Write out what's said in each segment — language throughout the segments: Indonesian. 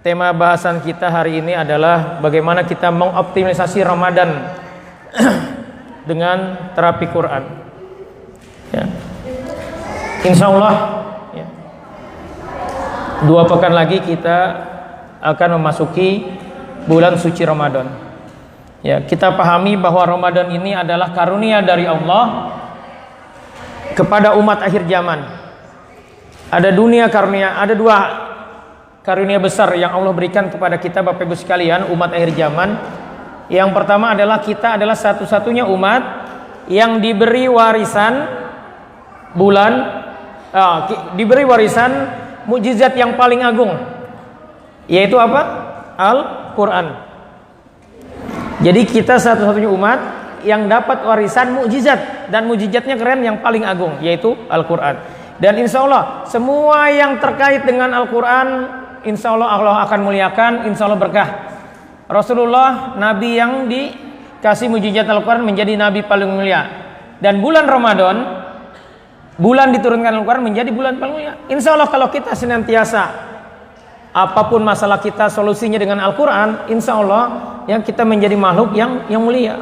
tema bahasan kita hari ini adalah bagaimana kita mengoptimalisasi Ramadan dengan terapi Quran. Ya. Insya Allah, ya, 2 pekan lagi kita akan memasuki bulan suci Ramadan. Ya, kita pahami bahwa Ramadan ini adalah karunia dari Allah kepada umat akhir zaman. Ada dunia karunia, ada 2 karunia besar yang Allah berikan kepada kita Bapak Ibu sekalian, umat akhir zaman. Yang pertama adalah kita adalah satu-satunya umat yang diberi warisan diberi warisan mukjizat yang paling agung, yaitu apa? Al-Quran. Jadi kita satu-satunya umat yang dapat warisan mukjizat, dan mukjizatnya keren yang paling agung, yaitu Al-Quran. Dan insya Allah semua yang terkait dengan Al-Quran, insya Allah Allah akan muliakan, insya Allah berkah. Rasulullah Nabi yang dikasih mukjizat Al-Quran menjadi Nabi paling mulia. Dan bulan Ramadan, bulan diturunkan Al-Quran menjadi bulan paling mulia. Insya Allah kalau kita senantiasa apapun masalah kita solusinya dengan Al-Quran, insya Allah ya kita menjadi makhluk yang mulia.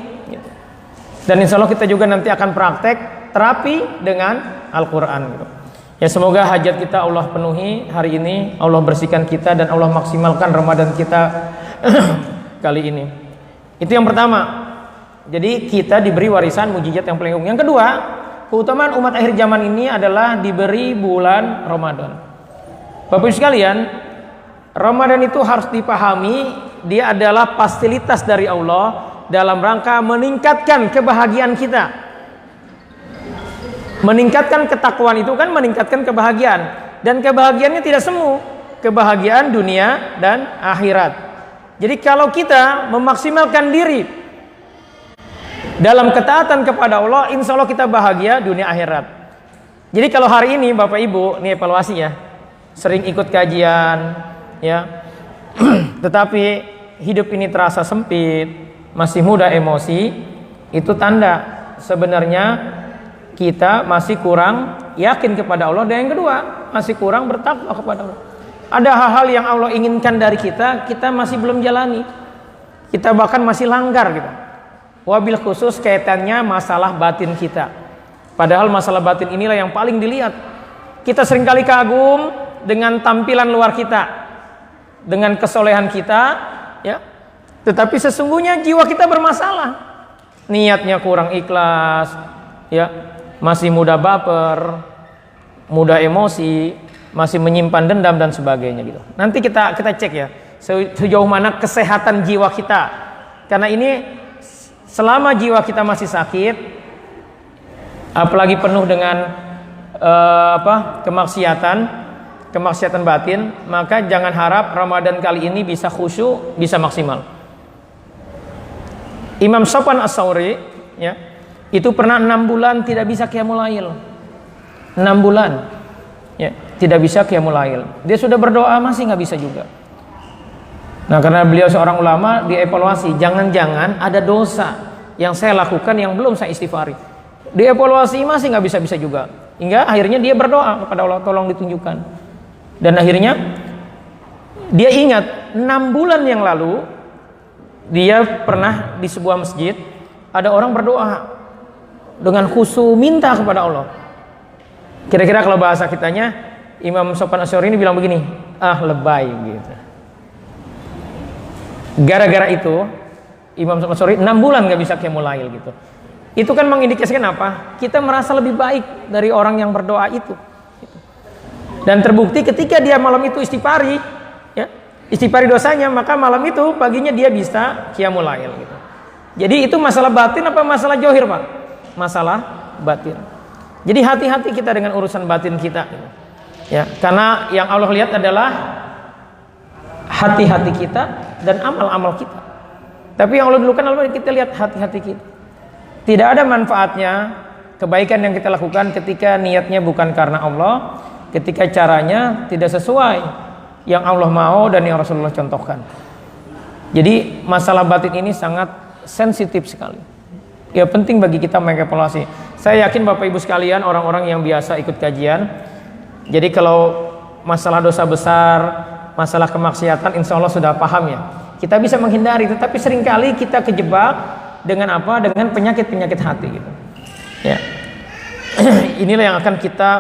Dan insya Allah kita juga nanti akan praktek terapi dengan Al-Quran. Ya, semoga hajat kita Allah penuhi hari ini, Allah bersihkan kita dan Allah maksimalkan Ramadan kita kali ini. Itu yang pertama. Jadi kita diberi warisan mukjizat yang paling agung. Yang kedua, keutamaan umat akhir zaman ini adalah diberi bulan Ramadan. Bapak Ibu sekalian, Ramadan itu harus dipahami, dia adalah fasilitas dari Allah dalam rangka meningkatkan kebahagiaan kita. Meningkatkan ketakwaan itu kan meningkatkan kebahagiaan, dan kebahagiaannya tidak semu, kebahagiaan dunia dan akhirat. Jadi kalau kita memaksimalkan diri dalam ketaatan kepada Allah, insya Allah kita bahagia dunia akhirat. Jadi kalau hari ini Bapak Ibu, ini evaluasi ya, sering ikut kajian ya, tetapi hidup ini terasa sempit, masih mudah emosi, itu tanda sebenarnya kita masih kurang yakin kepada Allah. Dan yang kedua, masih kurang bertakwa kepada Allah. Ada hal-hal yang Allah inginkan dari kita, kita masih belum jalani, kita bahkan masih langgar gitu. Wabil khusus kaitannya masalah batin kita. Padahal masalah batin inilah yang paling dilihat. Kita seringkali kagum dengan tampilan luar kita, dengan kesolehan kita ya, tetapi sesungguhnya jiwa kita bermasalah. Niatnya kurang ikhlas ya, masih mudah baper, mudah emosi, masih menyimpan dendam dan sebagainya gitu. Nanti kita cek ya sejauh mana kesehatan jiwa kita. Karena ini selama jiwa kita masih sakit, apalagi penuh dengan kemaksiatan batin, maka jangan harap Ramadan kali ini bisa khusyuk, bisa maksimal. Imam Sofyan As-Tsauri ya, itu pernah 6 bulan tidak bisa qiyamul lail. 6 bulan ya, tidak bisa qiyamul lail. Dia sudah berdoa masih nggak bisa juga. Nah, karena beliau seorang ulama, dievaluasi, jangan-jangan ada dosa yang saya lakukan yang belum saya istighfari. Dievaluasi masih nggak bisa juga. Hingga akhirnya dia berdoa kepada Allah, tolong ditunjukkan. Dan akhirnya dia ingat 6 bulan yang lalu dia pernah di sebuah masjid, ada orang berdoa dengan khusyuk minta kepada Allah. Kira-kira kalau bahasa kitanya, Imam Sofyan As-Tsauri ini bilang begini, lebay gitu. Gara-gara itu Imam Sofyan As-Tsauri 6 bulan gak bisa qiyamul lail gitu. Itu kan mengindikasikan apa? Kita merasa lebih baik dari orang yang berdoa itu. Dan terbukti ketika dia malam itu istighfari ya, istighfari dosanya, maka malam itu paginya dia bisa qiyamul lail gitu. Jadi itu masalah batin apa masalah johir, Pak? Masalah batin. Jadi hati-hati kita dengan urusan batin kita ya, karena yang Allah lihat adalah hati-hati kita dan amal-amal kita. Tapi yang Allah dulukan Allah kita lihat hati-hati kita. Tidak ada manfaatnya kebaikan yang kita lakukan ketika niatnya bukan karena Allah, ketika caranya tidak sesuai yang Allah mau dan yang Rasulullah contohkan. Jadi masalah batin ini sangat sensitif sekali. Ya, penting bagi kita mengevaluasi. Saya yakin Bapak Ibu sekalian, orang-orang yang biasa ikut kajian, jadi kalau masalah dosa besar masalah kemaksiatan insya Allah sudah paham ya. Kita bisa menghindari, tetapi seringkali kita kejebak dengan apa? Dengan penyakit-penyakit hati gitu. Ya. Inilah yang akan kita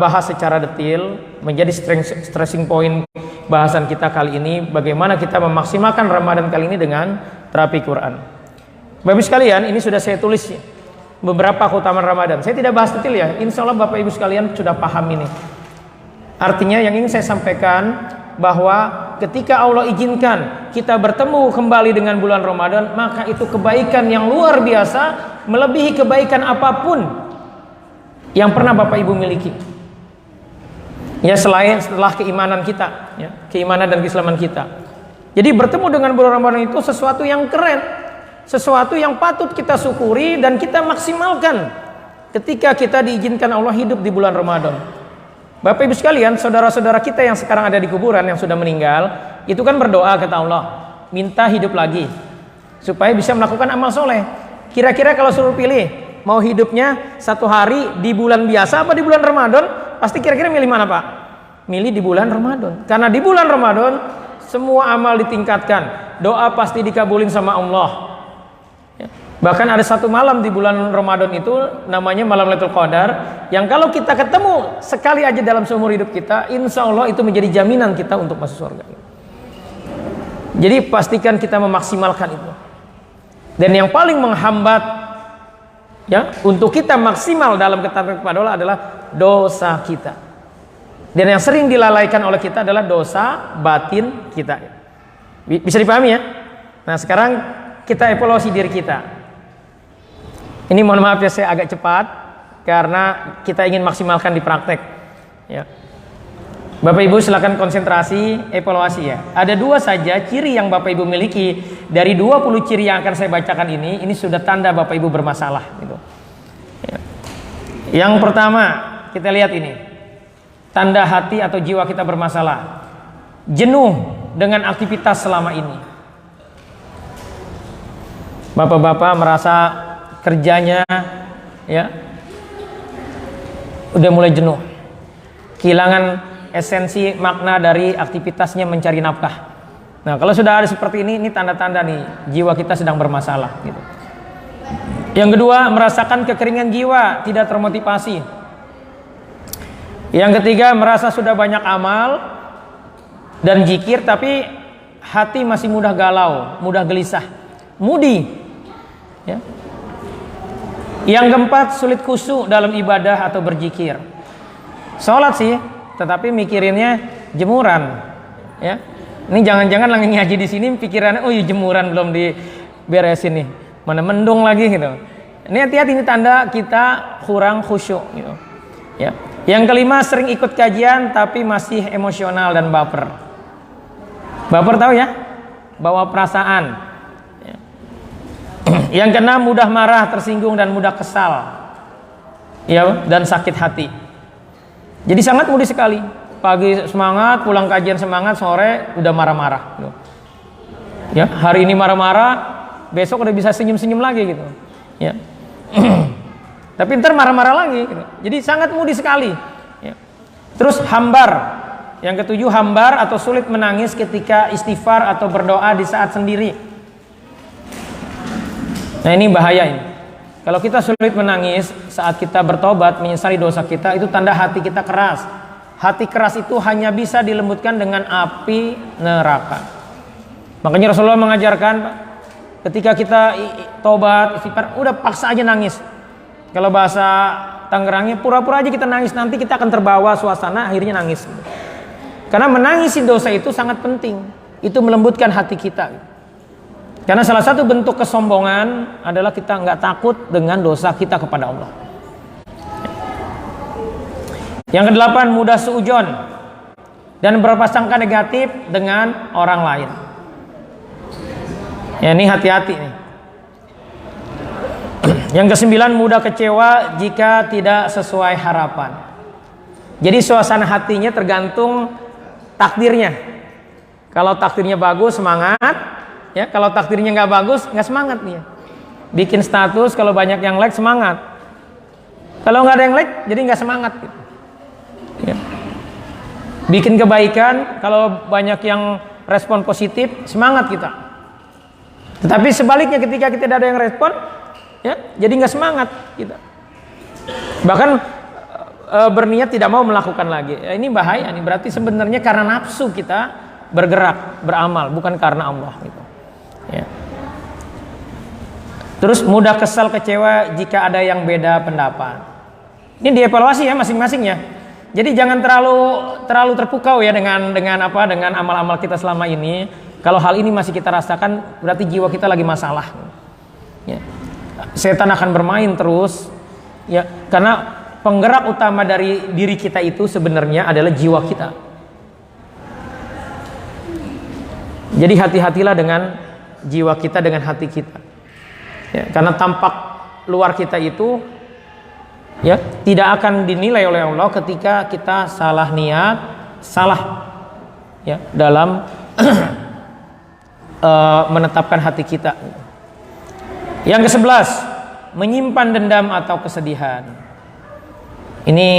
bahas secara detail, menjadi stressing point bahasan kita kali ini, bagaimana kita memaksimalkan Ramadan kali ini dengan terapi Quran. Bapak Ibu sekalian, ini sudah saya tulis beberapa keutamaan Ramadan. Saya tidak bahas detail ya, insya Allah Bapak Ibu sekalian sudah paham ini. Artinya yang ingin saya sampaikan bahwa ketika Allah izinkan kita bertemu kembali dengan bulan Ramadan, maka itu kebaikan yang luar biasa, melebihi kebaikan apapun yang pernah Bapak Ibu miliki. Ya, setelah keimanan kita, ya, keimanan dan keislaman kita. Jadi bertemu dengan bulan Ramadan itu sesuatu yang keren, sesuatu yang patut kita syukuri dan kita maksimalkan ketika kita diizinkan Allah hidup di bulan Ramadan. Bapak Ibu sekalian, saudara-saudara kita yang sekarang ada di kuburan yang sudah meninggal, itu kan berdoa kata Allah, minta hidup lagi supaya bisa melakukan amal soleh. Kira-kira kalau suruh pilih, mau hidupnya 1 hari di bulan biasa apa di bulan Ramadan? Pasti kira-kira milih mana Pak? Milih di bulan Ramadan. Karena di bulan Ramadan semua amal ditingkatkan, doa pasti dikabulin sama Allah. Bahkan ada satu malam di bulan Ramadan itu namanya malam Lailatul Qadar, yang kalau kita ketemu sekali aja dalam seumur hidup kita, insya Allah itu menjadi jaminan kita untuk masuk surga. Jadi pastikan kita memaksimalkan itu. Dan yang paling menghambat ya untuk kita maksimal dalam ketaatan kepada Allah adalah dosa kita. Dan yang sering dilalaikan oleh kita adalah dosa batin kita. Bisa dipahami ya? Nah sekarang kita evaluasi diri kita. Ini mohon maaf ya, saya agak cepat karena kita ingin maksimalkan di praktek. Ya. Bapak Ibu silakan konsentrasi, evaluasi ya. Ada 2 saja ciri yang Bapak Ibu miliki dari 20 ciri yang akan saya bacakan ini sudah tanda Bapak Ibu bermasalah. Gitu. Ya. Yang pertama kita lihat ini, tanda hati atau jiwa kita bermasalah, jenuh dengan aktivitas selama ini. Bapak-bapak merasa kerjanya ya udah mulai jenuh, kehilangan esensi makna dari aktivitasnya mencari nafkah. Nah kalau sudah ada seperti ini tanda-tanda nih jiwa kita sedang bermasalah gitu. Yang kedua, merasakan kekeringan jiwa, tidak termotivasi. Yang ketiga, merasa sudah banyak amal dan zikir tapi hati masih mudah galau, mudah gelisah, mudi ya. Yang keempat, sulit khusyuk dalam ibadah atau berzikir. Sholat sih, tetapi mikirinnya jemuran. Ya, ini jangan-jangan lagi ngaji di sini pikirannya, oh iya jemuran belum diberesin nih, mana mendung lagi gitu. Ini hati-hati, ini tanda kita kurang khusyuk gitu. Ya. Yang kelima, sering ikut kajian tapi masih emosional dan baper. Baper tahu ya? Bawa perasaan. Yang keenam, mudah marah, tersinggung dan mudah kesal ya, dan sakit hati. Jadi sangat mudah sekali. Pagi semangat, pulang kajian semangat, sore udah marah-marah ya, hari ini marah-marah, besok udah bisa senyum-senyum lagi gitu ya. Tapi ntar marah-marah lagi gitu. Jadi sangat mudah sekali ya. Terus hambar. Yang ketujuh, hambar atau sulit menangis ketika istighfar atau berdoa di saat sendiri. Nah ini bahaya ini. Kalau kita sulit menangis saat kita bertobat menyesali dosa kita, itu tanda hati kita keras. Hati keras itu hanya bisa dilembutkan dengan api neraka. Makanya Rasulullah mengajarkan ketika kita tobat, istighfar, udah paksa aja nangis. Kalau bahasa Tangerangnya, pura-pura aja kita nangis, nanti kita akan terbawa suasana akhirnya nangis. Karena menangisi dosa itu sangat penting. Itu melembutkan hati kita. Karena salah satu bentuk kesombongan adalah kita nggak takut dengan dosa kita kepada Allah. Yang kedelapan, mudah suudzon dan berprasangka negatif dengan orang lain. Ya ini hati-hati nih. Yang kesembilan, mudah kecewa jika tidak sesuai harapan. Jadi suasana hatinya tergantung takdirnya. Kalau takdirnya bagus, semangat. Ya, kalau takdirnya nggak bagus, nggak semangat dia. Bikin status, kalau banyak yang like, semangat. Kalau nggak ada yang like, jadi nggak semangat. Gitu. Ya. Bikin kebaikan, kalau banyak yang respon positif, semangat kita. Tetapi sebaliknya ketika kita tidak ada yang respon, ya, jadi nggak semangat kita. Bahkan berniat tidak mau melakukan lagi. Ya, ini bahaya. Ini berarti sebenarnya karena nafsu kita bergerak, beramal, bukan karena Allah. Gitu. Ya. Terus mudah kesal, kecewa jika ada yang beda pendapat. Ini dievaluasi ya masing-masing ya. Jadi jangan terlalu terpukau ya dengan amal-amal kita selama ini. Kalau hal ini masih kita rasakan, berarti jiwa kita lagi masalah. Ya. Setan akan bermain terus, ya, karena penggerak utama dari diri kita itu sebenarnya adalah jiwa kita. Jadi hati-hatilah dengan jiwa kita, dengan hati kita. Ya, karena tampak luar kita itu, ya, tidak akan dinilai oleh Allah ketika kita salah niat, salah, ya, dalam menetapkan hati kita. Yang ke-11, menyimpan dendam atau kesedihan. Ini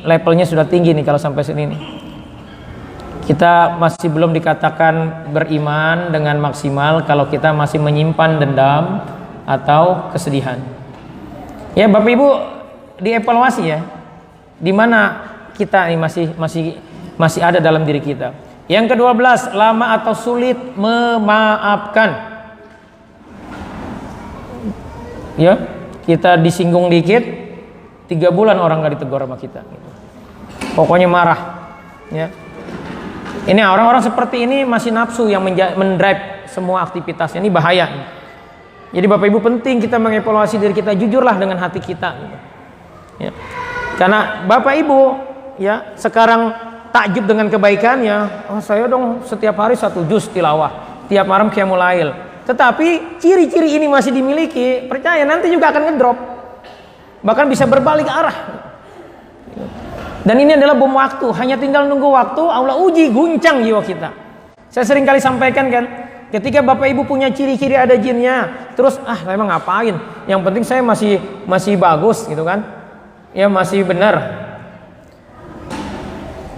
levelnya sudah tinggi nih kalau sampai sini nih. Kita masih belum dikatakan beriman dengan maksimal kalau kita masih menyimpan dendam atau kesedihan. Ya, Bapak Ibu, dievaluasi ya, di mana kita ini masih ada dalam diri kita. Yang ke-12, lama atau sulit memaafkan. Ya, kita disinggung dikit, 3 bulan orang nggak ditegur sama kita. Pokoknya marah. Ya, ini orang-orang seperti ini masih nafsu yang mendrive semua aktivitasnya. Ini bahaya. Jadi Bapak Ibu, penting kita mengevaluasi diri kita, jujurlah dengan hati kita. Ya. Karena Bapak Ibu, ya, sekarang takjub dengan kebaikannya. Oh, saya dong setiap hari 1 juz tilawah, tiap malam qiyamul lail. Tetapi ciri-ciri ini masih dimiliki, percaya nanti juga akan ngedrop. Bahkan bisa berbalik arah. Dan ini adalah bom waktu, hanya tinggal nunggu waktu Allah uji, guncang jiwa kita. Saya sering kali sampaikan kan, ketika Bapak Ibu punya ciri-ciri ada jinnya, terus memang ngapain? Yang penting saya masih bagus gitu kan. Ya, masih benar.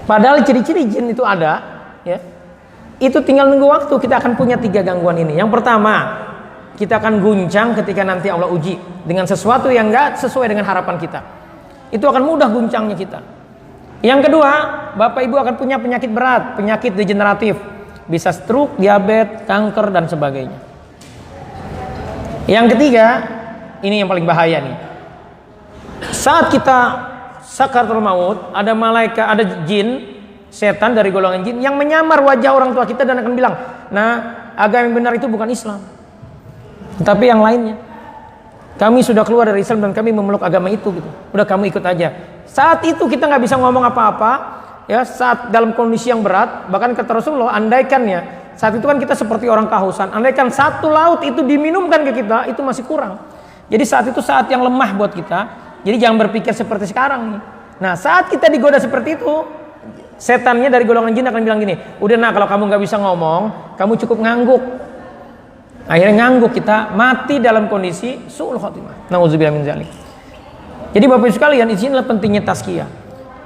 Padahal ciri-ciri jin itu ada, ya. Itu tinggal nunggu waktu, kita akan punya 3 gangguan ini. Yang pertama, kita akan guncang ketika nanti Allah uji dengan sesuatu yang enggak sesuai dengan harapan kita. Itu akan mudah guncangnya kita. Yang kedua, Bapak Ibu akan punya penyakit berat, penyakit degeneratif. Bisa stroke, diabetes, kanker, dan sebagainya. Yang ketiga, ini yang paling bahaya nih. Saat kita sakaratul maut, ada malaikat, ada jin, setan dari golongan jin yang menyamar wajah orang tua kita dan akan bilang, nah, agama yang benar itu bukan Islam, tapi yang lainnya. Kami sudah keluar dari Islam dan kami memeluk agama itu gitu. Udah, kamu ikut aja. Saat itu kita nggak bisa ngomong apa-apa, ya, saat dalam kondisi yang berat. Bahkan kata Rasulullah, andaikan ya, saat itu kan kita seperti orang kehausan, andaikan 1 laut itu diminumkan ke kita, itu masih kurang. Jadi saat itu saat yang lemah buat kita. Jadi jangan berpikir seperti sekarang nih. Nah, saat kita digoda seperti itu, setannya dari golongan jin akan bilang gini, udah nak, kalau kamu nggak bisa ngomong, kamu cukup ngangguk. Akhirnya ngangguk, kita mati dalam kondisi su'ul khotimah. Nauzubillah min dzalik. Jadi Bapak Ibu sekalian, di sinilah pentingnya tazkiyah.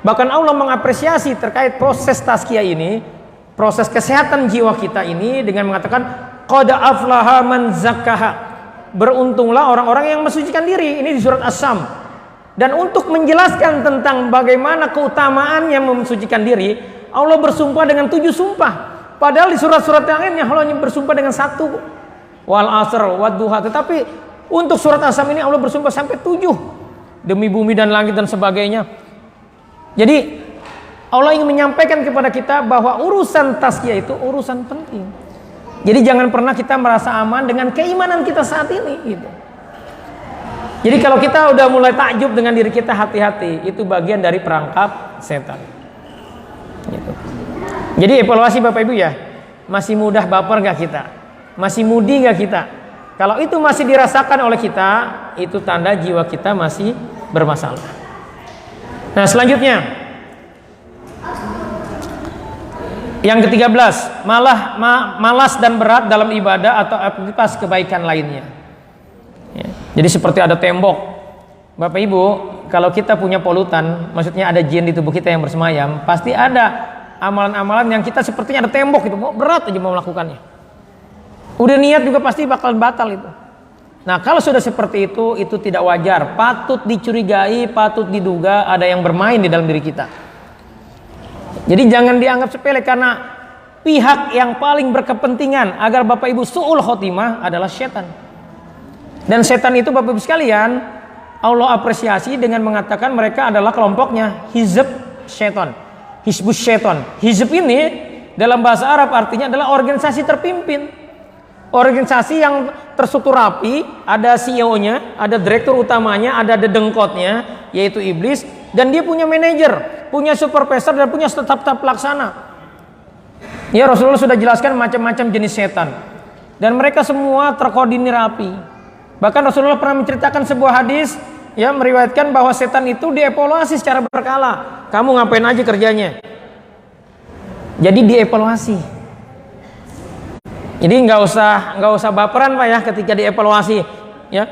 Bahkan Allah mengapresiasi terkait proses tazkiyah ini, proses kesehatan jiwa kita ini dengan mengatakan qad aflaha man zakkaha. Beruntunglah orang-orang yang mensucikan diri. Ini di surat As-Sam. Dan untuk menjelaskan tentang bagaimana keutamaan yang mensucikan diri, Allah bersumpah dengan 7 sumpah. Padahal di surat-surat yang lainnya Allah hanya bersumpah dengan 1. Wal asr, wad duha. Tetapi untuk surat As-Sam ini Allah bersumpah sampai 7. Demi bumi dan langit dan sebagainya. Jadi Allah ingin menyampaikan kepada kita bahwa urusan tazkiyah itu urusan penting. Jadi jangan pernah kita merasa aman dengan keimanan kita saat ini gitu. Jadi kalau kita udah mulai takjub dengan diri kita, hati-hati, itu bagian dari perangkap setan. Gitu. Jadi evaluasi Bapak Ibu ya, masih mudah baper gak kita? Masih mudi gak kita? Kalau itu masih dirasakan oleh kita, itu tanda jiwa kita masih bermasalah. Nah, selanjutnya, yang ke-13, malas dan berat dalam ibadah atau aktivitas kebaikan lainnya. Ya. Jadi seperti ada tembok. Bapak Ibu, kalau kita punya polutan, maksudnya ada jin di tubuh kita yang bersemayam, pasti ada amalan-amalan yang kita sepertinya ada tembok itu, berat aja mau melakukannya. Udah niat juga pasti bakal batal itu. Nah, kalau sudah seperti itu tidak wajar, patut dicurigai, patut diduga ada yang bermain di dalam diri kita. Jadi jangan dianggap sepele, karena pihak yang paling berkepentingan agar Bapak Ibu su'ul khotimah adalah setan. Dan setan itu Bapak Ibu sekalian, Allah apresiasi dengan mengatakan mereka adalah kelompoknya hizb setan, hizbus setan. Hizb ini dalam bahasa Arab artinya adalah organisasi terpimpin. Organisasi yang terstruktur rapi, ada CEO-nya, ada direktur utamanya, ada dedengkotnya, yaitu iblis, dan dia punya manajer, punya supervisor, dan punya staf-staf pelaksana. Ya, Rasulullah sudah jelaskan macam-macam jenis setan, dan mereka semua terkoordinir rapi. Bahkan Rasulullah pernah menceritakan sebuah hadis, ya, meriwayatkan bahwa setan itu dievaluasi secara berkala. Kamu ngapain aja kerjanya? Jadi dievaluasi. Jadi nggak usah baperan Pak ya ketika dievaluasi, ya,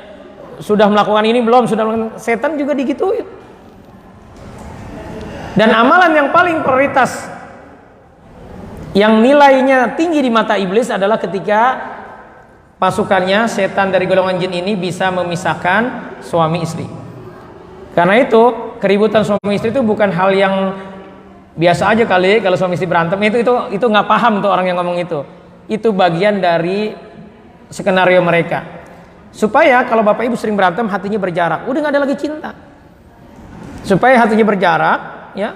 sudah melakukan ini belum, sudah melakukan. Setan juga digituin. Dan amalan yang paling prioritas, yang nilainya tinggi di mata iblis adalah ketika pasukannya setan dari golongan jin ini bisa memisahkan suami istri. Karena itu keributan suami istri itu bukan hal yang biasa aja kali kalau suami istri berantem. Itu nggak paham tuh orang yang ngomong itu. Itu bagian dari skenario mereka, supaya kalau Bapak Ibu sering berantem hatinya berjarak, udah nggak ada lagi cinta. Supaya hatinya berjarak, ya,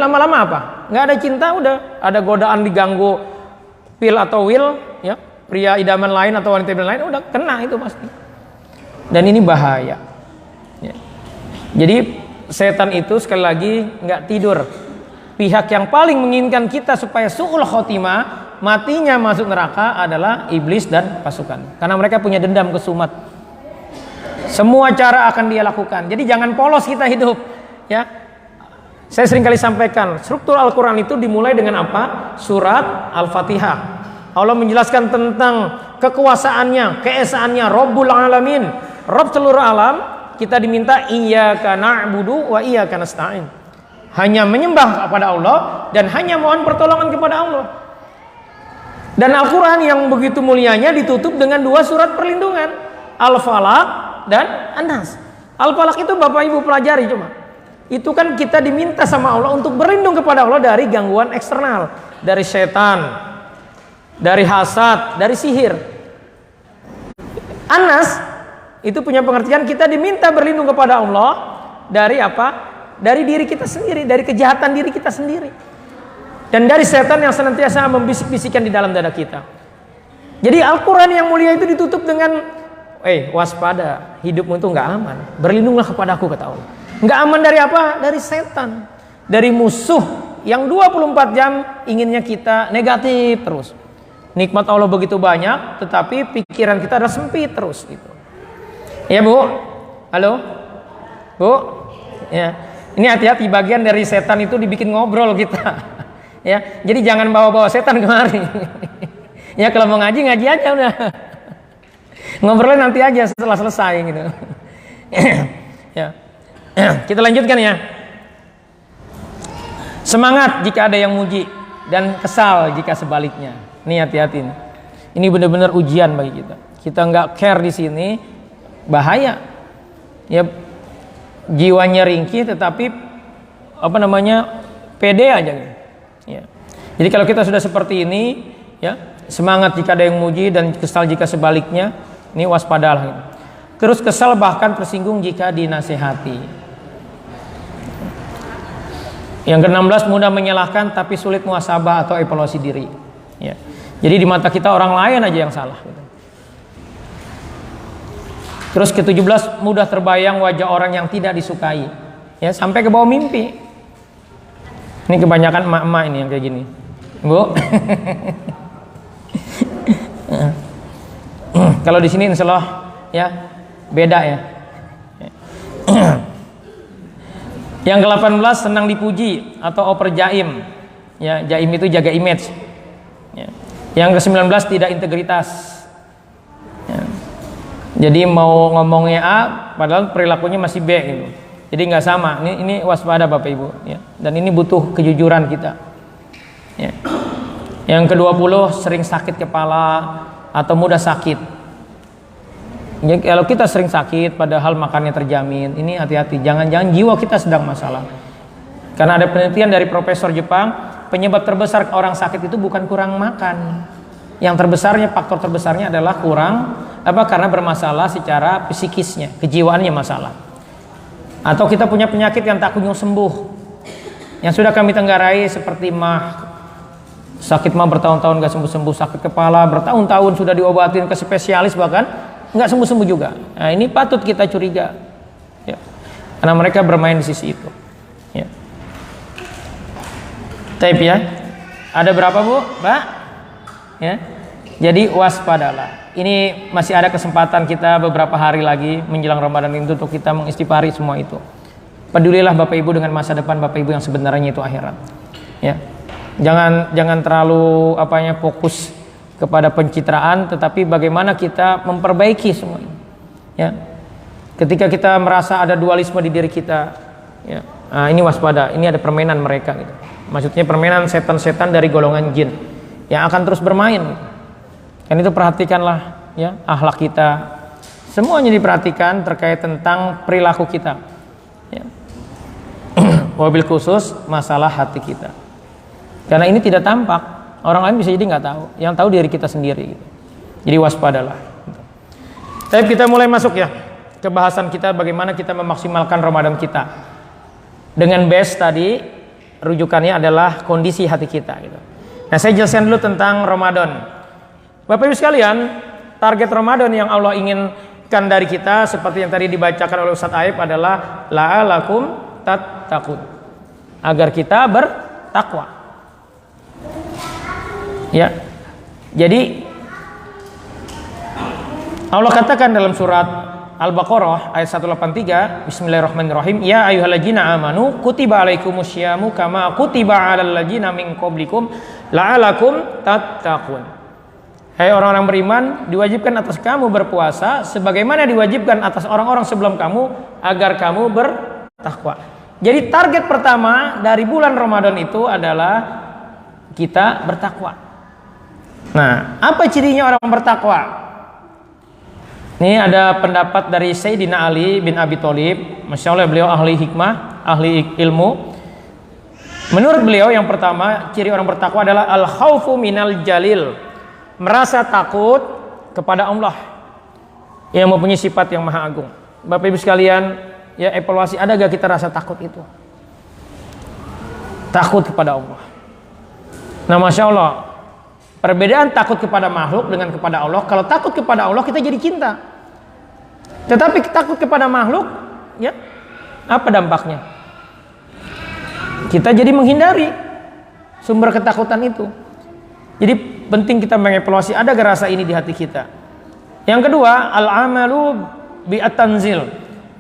lama-lama apa? Nggak ada cinta, udah ada godaan diganggu pil atau will, ya, pria idaman lain atau wanita idaman lain, udah kena itu pasti. Dan ini bahaya. Ya. Jadi setan itu sekali lagi nggak tidur. Pihak yang paling menginginkan kita supaya su'ul khotimah, matinya masuk neraka, adalah iblis dan pasukan. Karena mereka punya dendam kesumat. Semua cara akan dia lakukan. Jadi jangan polos kita hidup, ya. Saya sering kali sampaikan, struktur Al-Quran itu dimulai dengan apa? Surat Al-Fatihah. Allah menjelaskan tentang kekuasaannya, keesaannya, Rabbul Alamin, Rabb seluruh alam. Kita diminta iyyaka na'budu wa iyyaka nasta'in. Hanya menyembah kepada Allah dan hanya mohon pertolongan kepada Allah. Dan Al-Quran yang begitu mulianya ditutup dengan 2 surat perlindungan, Al-Falaq dan An-Nas. Al-Falaq itu Bapak Ibu pelajari cuma. Itu kan kita diminta sama Allah untuk berlindung kepada Allah dari gangguan eksternal, dari setan, dari hasad, dari sihir. An-Nas itu punya pengertian kita diminta berlindung kepada Allah dari apa? Dari diri kita sendiri, dari kejahatan diri kita sendiri. Dan dari setan yang senantiasa membisik-bisikkan di dalam dada kita. Jadi Al-Quran yang mulia itu ditutup dengan waspada, hidupmu itu nggak aman, berlindunglah kepada aku, kata Allah. Nggak aman dari apa? Dari setan, dari musuh yang 24 jam inginnya kita negatif terus. Nikmat Allah begitu banyak, tetapi pikiran kita adalah sempit terus gitu. Ya Bu, halo Bu, ya. Ini hati-hati, bagian dari setan itu dibikin ngobrol kita. Ya, jadi jangan bawa-bawa setan kemari. Ya, kalau mau ngaji aja udah. Ngobrolnya nanti aja setelah selesai gitu. Ya. Kita lanjutkan ya. Semangat jika ada yang muji dan kesal jika sebaliknya. Nih hati-hati nih. Ini benar-benar ujian bagi kita. Kita nggak care di sini, bahaya. Ya, jiwanya ringkih tetapi pede aja gitu. Ya. Jadi kalau kita sudah seperti ini, ya, semangat jika ada yang muji dan kesal jika sebaliknya, ini waspadalah gitu. Terus kesal bahkan tersinggung jika dinasihati. Yang ke-16, mudah menyalahkan tapi sulit muhasabah atau evaluasi diri. Ya. Jadi di mata kita orang lain aja yang salah gitu. Terus ke-17, mudah terbayang wajah orang yang tidak disukai, ya, sampai ke bawah mimpi. Ini kebanyakan emak-emak ini yang kayak gini, Bu. Kalau di sini insya Allah ya beda ya. Yang ke-18, senang dipuji atau oper jaim. Ya, jaim itu jaga image. Ya. Yang ke-19, tidak integritas. Ya. Jadi mau ngomongnya A, padahal perilakunya masih B gitu. Jadi nggak sama. Ini waspada Bapak Ibu. Ya. Dan ini butuh kejujuran kita. Ya. Yang ke-20 sering sakit kepala atau mudah sakit. Ya, kalau kita sering sakit padahal makannya terjamin, ini hati-hati, jangan-jangan jiwa kita sedang masalah. Karena ada penelitian dari profesor Jepang, penyebab terbesar orang sakit itu bukan kurang makan. Yang terbesarnya, faktor terbesarnya adalah karena bermasalah secara psikisnya, kejiwaannya masalah. Atau kita punya penyakit yang tak kunjung sembuh. Yang sudah kami tenggarai seperti sakit bertahun-tahun gak sembuh-sembuh, sakit kepala bertahun-tahun sudah diobatin ke spesialis bahkan nggak sembuh-sembuh juga. Nah, ini patut kita curiga, ya. Karena mereka bermain di sisi itu. Ya. Taib ya. Ada berapa Bu, Mbak? Ya. Jadi waspadalah. Ini masih ada kesempatan kita beberapa hari lagi menjelang Ramadan itu untuk kita mengistighfari semua itu. Pedulilah Bapak Ibu dengan masa depan Bapak Ibu yang sebenarnya itu akhirat. Ya. Jangan terlalu fokus kepada pencitraan, tetapi bagaimana kita memperbaiki semua ini. Ya. Ketika kita merasa ada dualisme di diri kita, ya. Nah, ini waspada. Ini ada permainan mereka gitu. Maksudnya permainan setan-setan dari golongan jin yang akan terus bermain. Dan itu perhatikanlah ya, akhlak kita. Semuanya diperhatikan terkait tentang perilaku kita. Ya. Wabil khusus masalah hati kita. Karena ini tidak tampak. Orang lain bisa jadi nggak tahu, yang tahu diri kita sendiri. Gitu. Jadi waspadalah. Tapi kita mulai masuk ya ke bahasan kita bagaimana kita memaksimalkan Ramadan kita. Dengan base tadi rujukannya adalah kondisi hati kita. Gitu. Nah saya jelaskan dulu tentang Ramadan. Bapak Ibu sekalian, target Ramadan yang Allah inginkan dari kita seperti yang tadi dibacakan oleh Ustaz Aib adalah la'alakum tattaqun, agar kita bertakwa. Ya, jadi Allah katakan dalam surat Al-Baqarah ayat 183, Bismillahirrahmanirrahim, ya ayyuhalladzina amanu kutiba alaikumusyamu kama kutiba alal ladzina min qablikum la'alakum tattaqun. Hai orang-orang beriman, diwajibkan atas kamu berpuasa sebagaimana diwajibkan atas orang-orang sebelum kamu agar kamu bertakwa. Jadi target pertama dari bulan Ramadan itu adalah kita bertakwa. Nah, apa cirinya orang bertakwa? Ini ada pendapat dari Sayyidina Ali bin Abi Thalib. Masya Allah, beliau ahli hikmah, ahli ilmu. Menurut beliau yang pertama, ciri orang bertakwa adalah al-khaufu minal jalil, merasa takut kepada Allah yang mempunyai sifat yang maha agung. Bapak Ibu sekalian, ya evaluasi, ada gak kita rasa takut itu? Takut kepada Allah. Nah, Masya Allah, perbedaan takut kepada makhluk dengan kepada Allah. Kalau takut kepada Allah kita jadi cinta. Tetapi takut kepada makhluk, ya apa dampaknya? Kita jadi menghindari sumber ketakutan itu. Jadi penting kita mengevaluasi ada gak rasa ini di hati kita. Yang kedua, al-amalu bi'at-tanzil,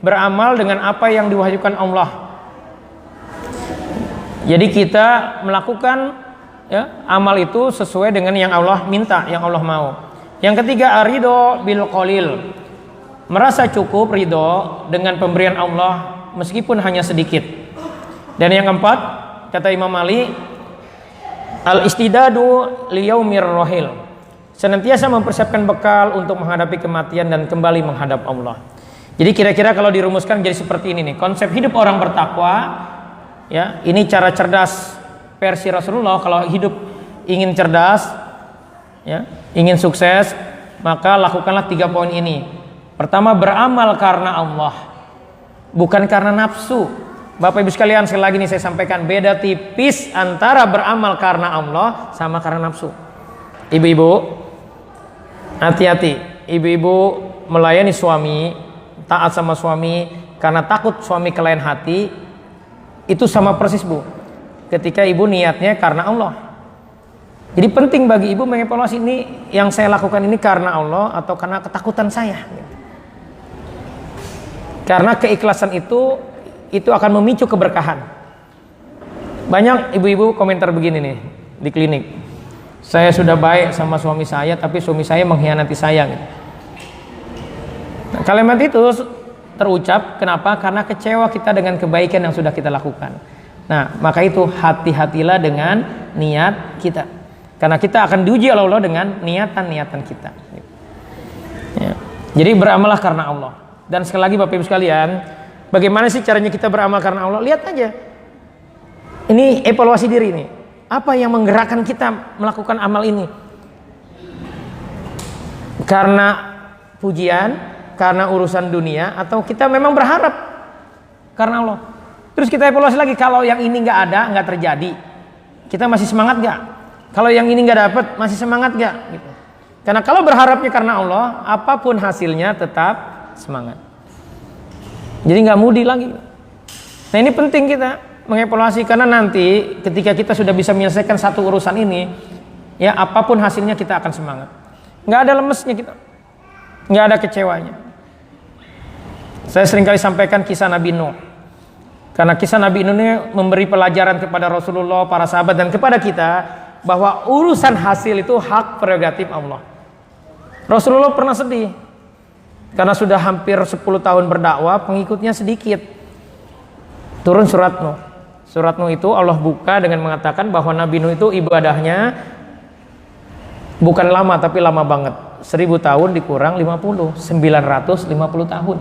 beramal dengan apa yang diwahyukan Allah. Jadi kita melakukan ya, amal itu sesuai dengan yang Allah minta, yang Allah mau. Yang ketiga, aridho bil qalil, merasa cukup ridho dengan pemberian Allah meskipun hanya sedikit. Dan yang keempat, kata Imam Ali, al istidadu liyaumir rohil, senantiasa mempersiapkan bekal untuk menghadapi kematian dan kembali menghadap Allah. Jadi kira-kira kalau dirumuskan jadi seperti ini nih, konsep hidup orang bertakwa. Ya, ini cara cerdas versi Rasulullah. Kalau hidup ingin cerdas, ya, ingin sukses, maka lakukanlah 3 poin ini. Pertama, beramal karena Allah, bukan karena nafsu. Bapak Ibu sekalian, sekali lagi nih saya sampaikan, beda tipis antara beramal karena Allah sama karena nafsu. Ibu-ibu, hati-hati. Ibu-ibu melayani suami, taat sama suami karena takut suami ke lain hati, itu sama persis Bu, ketika ibu niatnya karena Allah. Jadi penting bagi ibu mengevaluasi, ini yang saya lakukan ini karena Allah atau karena ketakutan saya. Karena keikhlasan itu akan memicu keberkahan. Banyak ibu-ibu komentar begini nih di klinik, saya sudah baik sama suami saya tapi suami saya mengkhianati saya gitu. Nah, kalimat itu terucap kenapa? Karena kecewa kita dengan kebaikan yang sudah kita lakukan. Nah, maka itu hati-hatilah dengan niat kita. Karena kita akan diuji oleh Allah dengan niatan-niatan kita. Ya. Jadi beramallah karena Allah. Dan sekali lagi Bapak Ibu sekalian, bagaimana sih caranya kita beramal karena Allah? Lihat aja. Ini evaluasi diri ini. Apa yang menggerakkan kita melakukan amal ini? Karena pujian, karena urusan dunia, atau kita memang berharap karena Allah? Terus kita evaluasi lagi, kalau yang ini nggak ada, nggak terjadi, kita masih semangat nggak? Kalau yang ini nggak dapat, masih semangat nggak? Gitu. Karena kalau berharapnya karena Allah, apapun hasilnya tetap semangat. Jadi nggak mudi lagi. Nah ini penting kita mengevaluasi, karena nanti ketika kita sudah bisa menyelesaikan satu urusan ini, ya apapun hasilnya kita akan semangat. Nggak ada lemesnya kita, nggak ada kecewanya. Saya seringkali sampaikan kisah Nabi Nuh. Karena kisah Nabi Nuh ini memberi pelajaran kepada Rasulullah, para sahabat, dan kepada kita bahwa urusan hasil itu hak prerogatif Allah. Rasulullah pernah sedih karena sudah hampir 10 tahun berdakwah, pengikutnya sedikit. Turun surat Nuh. Surat Nuh itu Allah buka dengan mengatakan bahwa Nabi Nuh itu ibadahnya bukan lama, tapi lama banget. 1000 tahun dikurang 50, 950 tahun.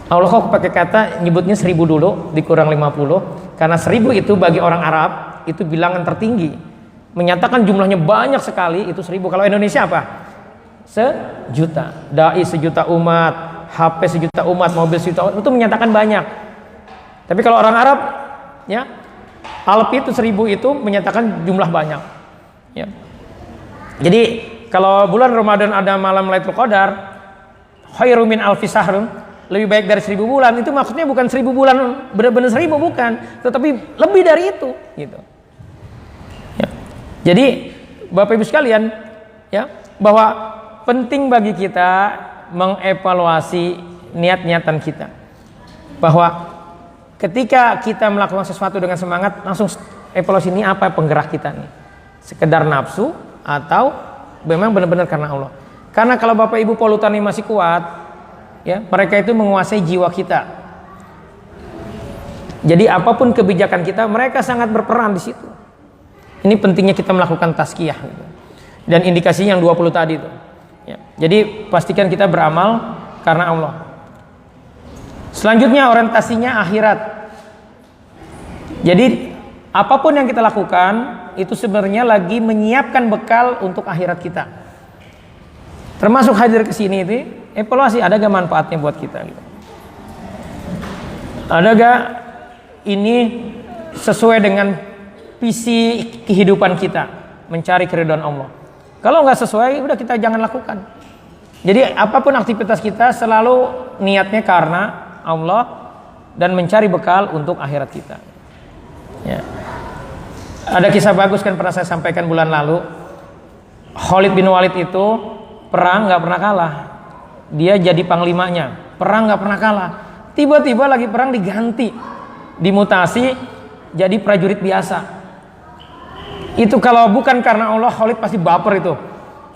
Allah kok pakai kata nyebutnya 1000 dulu dikurang 50, karena 1000 itu bagi orang Arab itu bilangan tertinggi, menyatakan jumlahnya banyak sekali. Itu 1000. Kalau Indonesia apa? 1 juta. Dai 1 juta umat, HP 1 juta umat, mobil 1 juta umat, itu menyatakan banyak. Tapi kalau orang Arab, ya, alfi itu 1000 itu menyatakan jumlah banyak. Ya. Jadi kalau bulan Ramadan ada malam Lailatul Qadar, khairum min alfi syahr, lebih baik dari 1000 bulan. Itu maksudnya bukan 1000 bulan benar-benar 1000, bukan, tetapi lebih dari itu, gitu. Ya. Jadi Bapak Ibu sekalian, ya, bahwa penting bagi kita mengevaluasi niat-niatan kita. Bahwa ketika kita melakukan sesuatu dengan semangat, langsung evaluasi ini apa penggerak kita nih? Sekedar nafsu atau memang benar-benar karena Allah? Karena kalau Bapak Ibu polutannya masih kuat, ya, mereka itu menguasai jiwa kita. Jadi apapun kebijakan kita, mereka sangat berperan di situ. Ini pentingnya kita melakukan tazkiyah, gitu. Dan indikasinya yang 20 tadi itu. Ya. Jadi pastikan kita beramal karena Allah. Selanjutnya orientasinya akhirat. Jadi apapun yang kita lakukan itu sebenarnya lagi menyiapkan bekal untuk akhirat kita. Termasuk hadir ke sini itu evaluasi, ada gak manfaatnya buat kita gitu. Ada gak ini sesuai dengan visi kehidupan kita, mencari keridhaan Allah. Kalau nggak sesuai, udah kita jangan lakukan. Jadi apapun aktivitas kita selalu niatnya karena Allah dan mencari bekal untuk akhirat kita. Ya. Ada kisah bagus kan pernah saya sampaikan bulan lalu. Khalid bin Walid itu perang nggak pernah kalah. Dia jadi panglimanya, perang nggak pernah kalah. Tiba-tiba lagi perang diganti, dimutasi jadi prajurit biasa. Itu kalau bukan karena Allah, Khalid pasti baper itu.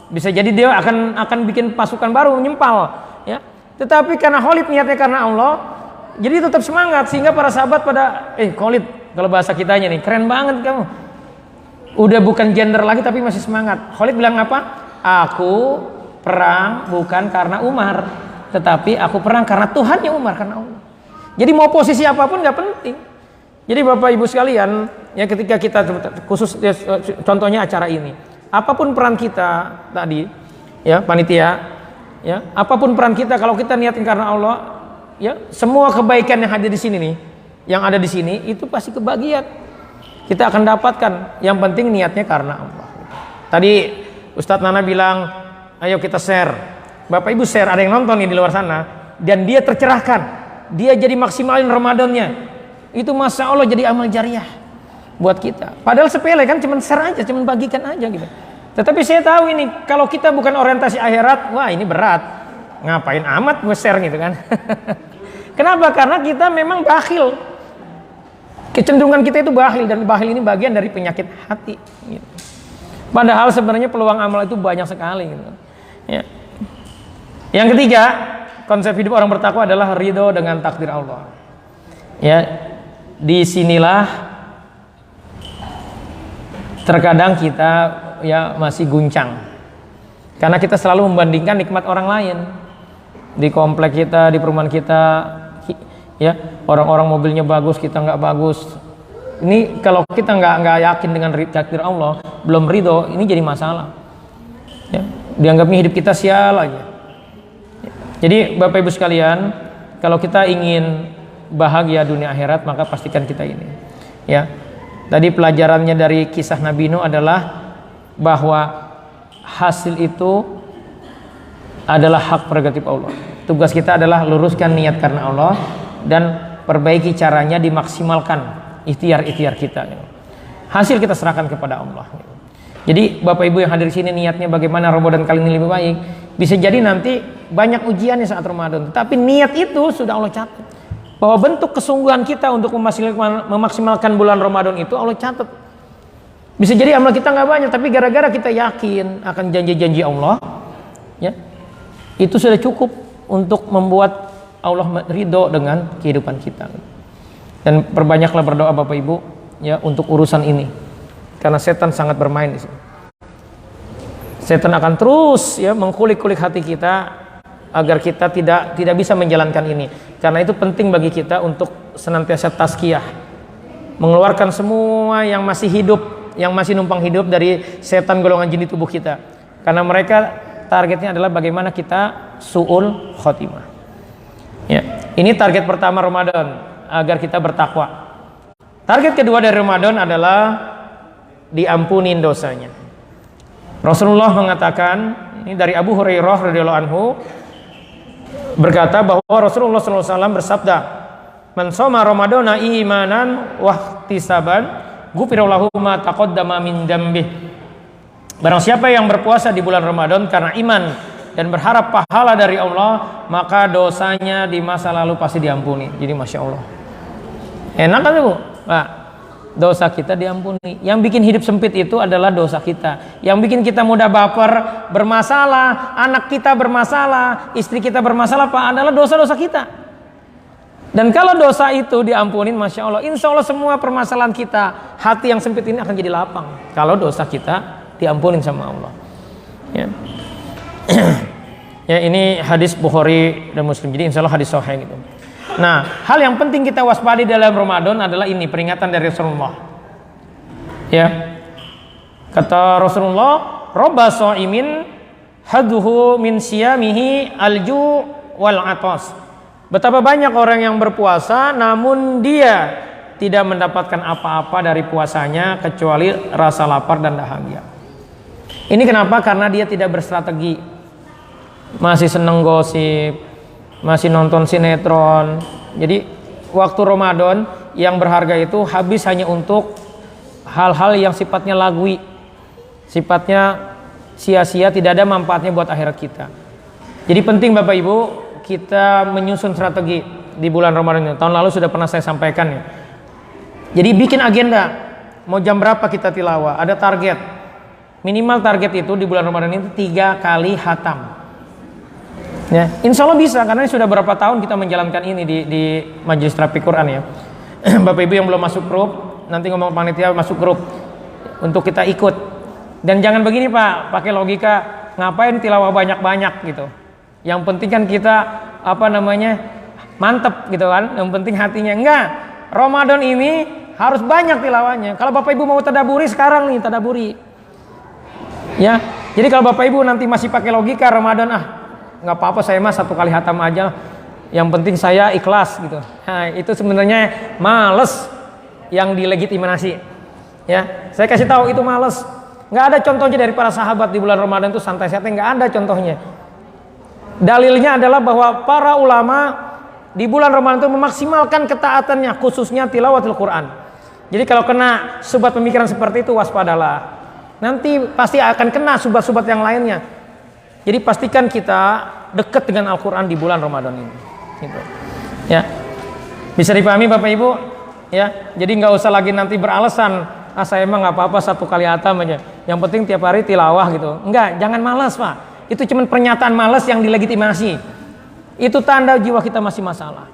Bisa jadi dia akan bikin pasukan baru menyempal, ya. Tetapi karena Khalid niatnya karena Allah, jadi tetap semangat sehingga para sahabat pada, Khalid, kalau bahasa kitanya nih, keren banget kamu. Udah bukan gender lagi tapi masih semangat. Khalid bilang apa? Aku perang bukan karena Umar, tetapi aku perang karena Tuhannya Umar, karena Allah. Jadi mau posisi apapun nggak penting. Jadi Bapak Ibu sekalian, ya ketika kita khusus ya, contohnya acara ini, apapun peran kita tadi, ya panitia, ya apapun peran kita, kalau kita niatin karena Allah, ya semua kebaikan yang hadir di sini nih, yang ada di sini itu pasti kebahagiaan kita akan dapatkan. Yang penting niatnya karena Allah. Tadi Ustadz Nana bilang, ayo kita share. Bapak Ibu share, ada yang nonton nih di luar sana, dan dia tercerahkan, dia jadi maksimalin Ramadannya. Itu Masya Allah jadi amal jariah buat kita. Padahal sepele kan, cuman share aja, cuman bagikan aja gitu. Tetapi saya tahu ini, kalau kita bukan orientasi akhirat, wah ini berat. Ngapain amat nge-share gitu kan. Kenapa? Karena kita memang bakhil. Kecenderungan kita itu bakhil, dan bakhil ini bagian dari penyakit hati gitu. Padahal sebenarnya peluang amal itu banyak sekali gitu. Ya. Yang ketiga, konsep hidup orang bertakwa adalah ridho dengan takdir Allah. Ya. disinilah terkadang kita ya masih guncang, karena kita selalu membandingkan nikmat orang lain di komplek kita, di perumahan kita, ya orang-orang mobilnya bagus, kita nggak bagus. Ini kalau kita nggak yakin dengan takdir Allah, belum ridho, ini jadi masalah. Ya, dianggapnya hidup kita sial aja. Jadi Bapak Ibu sekalian, kalau kita ingin bahagia dunia akhirat, maka pastikan kita ini. Ya, tadi pelajarannya dari kisah Nabi Nuh adalah bahwa hasil itu adalah hak prerogatif Allah. Tugas kita adalah luruskan niat karena Allah dan perbaiki caranya, dimaksimalkan ikhtiar-ikhtiar kita. Hasil kita serahkan kepada Allah. Jadi Bapak Ibu yang hadir di sini, niatnya bagaimana Ramadan kali ini lebih baik. Bisa jadi nanti banyak ujiannya saat Ramadan, tapi niat itu sudah Allah catat. Bahwa bentuk kesungguhan kita untuk memaksimalkan bulan Ramadan itu Allah catat. Bisa jadi amal kita nggak banyak, tapi gara-gara kita yakin akan janji-janji Allah, ya, itu sudah cukup untuk membuat Allah ridho dengan kehidupan kita. Dan perbanyaklah berdoa Bapak Ibu, ya, untuk urusan ini, karena setan sangat bermain di sini. Setan akan terus ya mengkulik-kulik hati kita agar kita tidak bisa menjalankan ini. Karena itu penting bagi kita untuk senantiasa tazkiyah, mengeluarkan semua yang masih hidup, yang masih numpang hidup dari setan golongan jin di tubuh kita. Karena mereka targetnya adalah bagaimana kita su'ul khotimah. Ya, ini target pertama Ramadan, agar kita bertakwa. Target kedua dari Ramadan adalah diampunin dosanya. Rasulullah mengatakan, ini dari Abu Hurairah radhiyallahu anhu, berkata bahwa Rasulullah SAW bersabda, "Man shoma Ramadana imanan wa ihtisaban, ghufira lahu ma taqaddama min dzambih." Barang siapa yang berpuasa di bulan Ramadan karena iman dan berharap pahala dari Allah, maka dosanya di masa lalu pasti diampuni. Jadi Masya Allah, enak kan Bu? Nah, dosa kita diampuni. Yang bikin hidup sempit itu adalah dosa kita. Yang bikin kita mudah baper, bermasalah, anak kita bermasalah, istri kita bermasalah, Pak, adalah dosa-dosa kita. Dan kalau dosa itu diampunin, Masya Allah, insya Allah semua permasalahan kita, hati yang sempit ini akan jadi lapang. Kalau dosa kita diampunin sama Allah. Ya. Ya, ini hadis Bukhari dan Muslim. Jadi insya Allah hadis sahih gitu. Nah, hal yang penting kita waspadi dalam Ramadan adalah ini, peringatan dari Rasulullah. Ya, kata Rasulullah, "Robba sha'imin haduhu min siyamihi alju wal atas." Betapa banyak orang yang berpuasa, namun dia tidak mendapatkan apa-apa dari puasanya kecuali rasa lapar dan dahaga. Ini kenapa? Karena dia tidak berstrategi, masih seneng gosip, masih nonton sinetron. Jadi waktu Ramadan yang berharga itu habis hanya untuk hal-hal yang sifatnya lagwi, sifatnya sia-sia, tidak ada manfaatnya buat akhirat kita. Jadi penting Bapak Ibu, kita menyusun strategi di bulan Ramadan ini. Tahun lalu sudah pernah saya sampaikan ya. Jadi bikin agenda, mau jam berapa kita tilawah, ada target. Minimal target itu di bulan Ramadan itu 3 kali khatam. Ya, insya Allah bisa, karena sudah berapa tahun kita menjalankan ini di Majelis Terapi Quran ya. Bapak Ibu yang belum masuk grup, nanti ngomong panitia masuk grup untuk kita ikut. Dan jangan begini Pak, pakai logika ngapain tilawah banyak-banyak gitu. Yang penting kan kita mantep gitu kan. Yang penting hatinya. Enggak, Ramadan ini harus banyak tilawahnya. Kalau Bapak Ibu mau tadaburi sekarang nih, tadaburi. Ya, jadi kalau Bapak Ibu nanti masih pakai logika Ramadan, nggak apa-apa saya mah 1 kali khatam aja, yang penting saya ikhlas gitu. Nah, itu sebenarnya males yang dilegitimasi. Ya, saya kasih tahu itu males. Nggak ada contohnya dari para sahabat di bulan Ramadan itu santai-santai, nggak ada contohnya. Dalilnya adalah bahwa para ulama di bulan Ramadan itu memaksimalkan ketaatannya, khususnya tilawatul Quran. Jadi kalau kena subat pemikiran seperti itu, waspadalah. Nanti pasti akan kena subat-subat yang lainnya. Jadi pastikan kita dekat dengan Al-Quran di bulan Ramadan ini. Gitu. Ya, bisa dipahami Bapak Ibu? Ya, jadi nggak usah lagi nanti beralasan, saya emang nggak apa-apa 1 kali khatam aja. Yang penting tiap hari tilawah gitu. Enggak, jangan malas Pak. Itu cuma pernyataan malas yang dilegitimasi. Itu tanda jiwa kita masih masalah.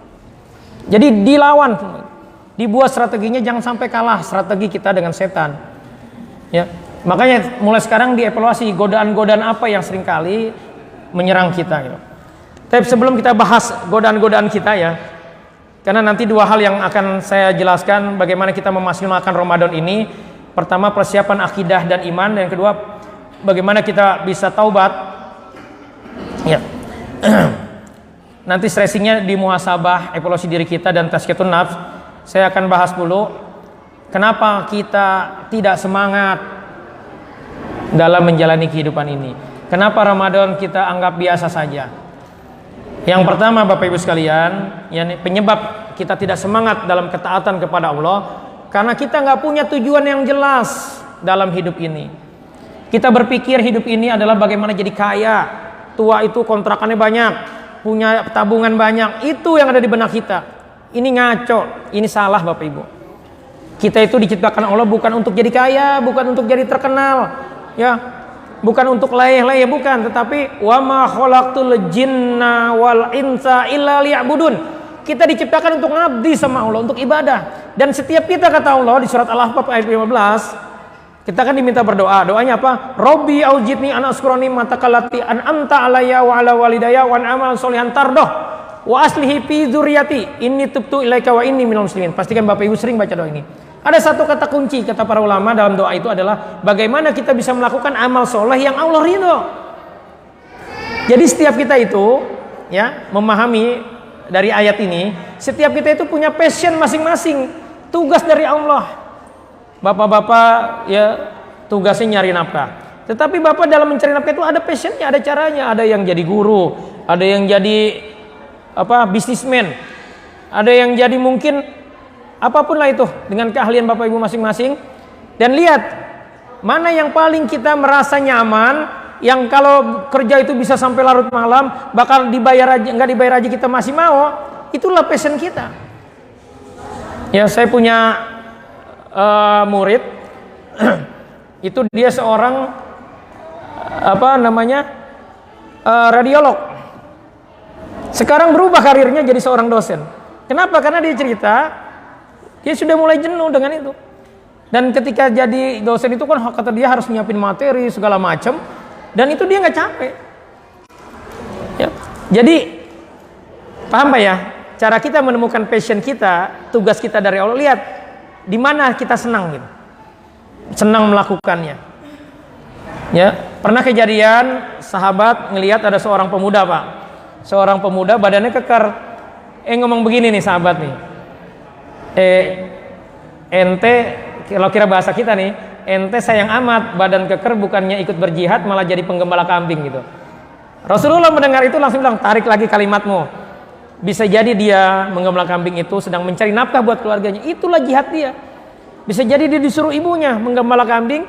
Jadi dilawan. Dibuat strateginya, jangan sampai kalah strategi kita dengan setan. Ya, makanya mulai sekarang dievaluasi godaan-godaan apa yang seringkali menyerang kita. Gitu. Tapi sebelum kita bahas godaan-godaan kita ya, karena nanti dua hal yang akan saya jelaskan bagaimana kita memaksimalkan Ramadan ini. Pertama, persiapan akidah dan iman, dan yang kedua, bagaimana kita bisa taubat. Ya. Nanti stressingnya di muhasabah, evaluasi diri kita dan tazkiyatun nafs. Saya akan bahas dulu kenapa kita tidak semangat dalam menjalani kehidupan ini. Kenapa Ramadan kita anggap biasa saja. Yang pertama Bapak Ibu sekalian, penyebab kita tidak semangat dalam ketaatan kepada Allah, karena kita nggak punya tujuan yang jelas dalam hidup ini. Kita berpikir hidup ini adalah bagaimana jadi kaya, tua itu kontrakannya banyak, punya tabungan banyak, itu yang ada di benak kita. Ini ngaco, ini salah Bapak Ibu. Kita itu diciptakan Allah bukan untuk jadi kaya, bukan untuk jadi terkenal, ya, bukan untuk leyeh-leyeh, bukan, tetapi wa ma khalaqtul jinna wal insa illa liya'budun. Kita diciptakan untuk ngabdi sama Allah, untuk ibadah. Dan setiap kita, kata Allah di surat Al-Ahqaf ayat 15, kita kan diminta berdoa. Doanya apa? Robbi aujidni an askurani matakallati an anta alayya wa ala walidayya wa an amal solihan tardoh wa aslihi fi dzurriyyati inni tubtu ilaika wa inni minal muslimin. Pastikan Bapak Ibu sering baca doa ini. Ada satu kata kunci kata para ulama dalam doa itu adalah bagaimana kita bisa melakukan amal soleh yang Allah ridho. Jadi setiap kita itu ya memahami dari ayat ini, setiap kita itu punya passion masing-masing, tugas dari Allah. Bapak-bapak ya tugasnya nyari nafkah. Tetapi bapak dalam mencari nafkah itu ada passionnya, ada caranya. Ada yang jadi guru, ada yang jadi bisnismen, ada yang jadi mungkin apapun lah itu dengan keahlian bapak ibu masing-masing. Dan lihat mana yang paling kita merasa nyaman, yang kalau kerja itu bisa sampai larut malam, bakal dibayar aja, nggak dibayar aja kita masih mau. Itulah passion kita. Ya, saya punya murid itu dia seorang radiolog. Sekarang berubah karirnya jadi seorang dosen. Kenapa? Karena dia cerita dia sudah mulai jenuh dengan itu. Dan ketika jadi dosen itu kan kata dia harus nyiapin materi segala macam, dan itu dia nggak capek. Ya. Jadi paham Pak ya? Cara kita menemukan passion kita, tugas kita dari Allah. Lihat di mana kita senang gitu. Senang melakukannya. Ya, pernah kejadian sahabat ngelihat ada seorang pemuda, Pak. Seorang pemuda badannya kekar. Ngomong begini nih sahabat nih. Ente kalau kira bahasa kita nih, ente sayang amat badan keker bukannya ikut berjihad malah jadi penggembala kambing gitu. Rasulullah mendengar itu langsung bilang, tarik lagi kalimatmu. Bisa jadi dia menggembala kambing itu sedang mencari nafkah buat keluarganya. Itulah jihad dia. Bisa jadi dia disuruh ibunya menggembala kambing,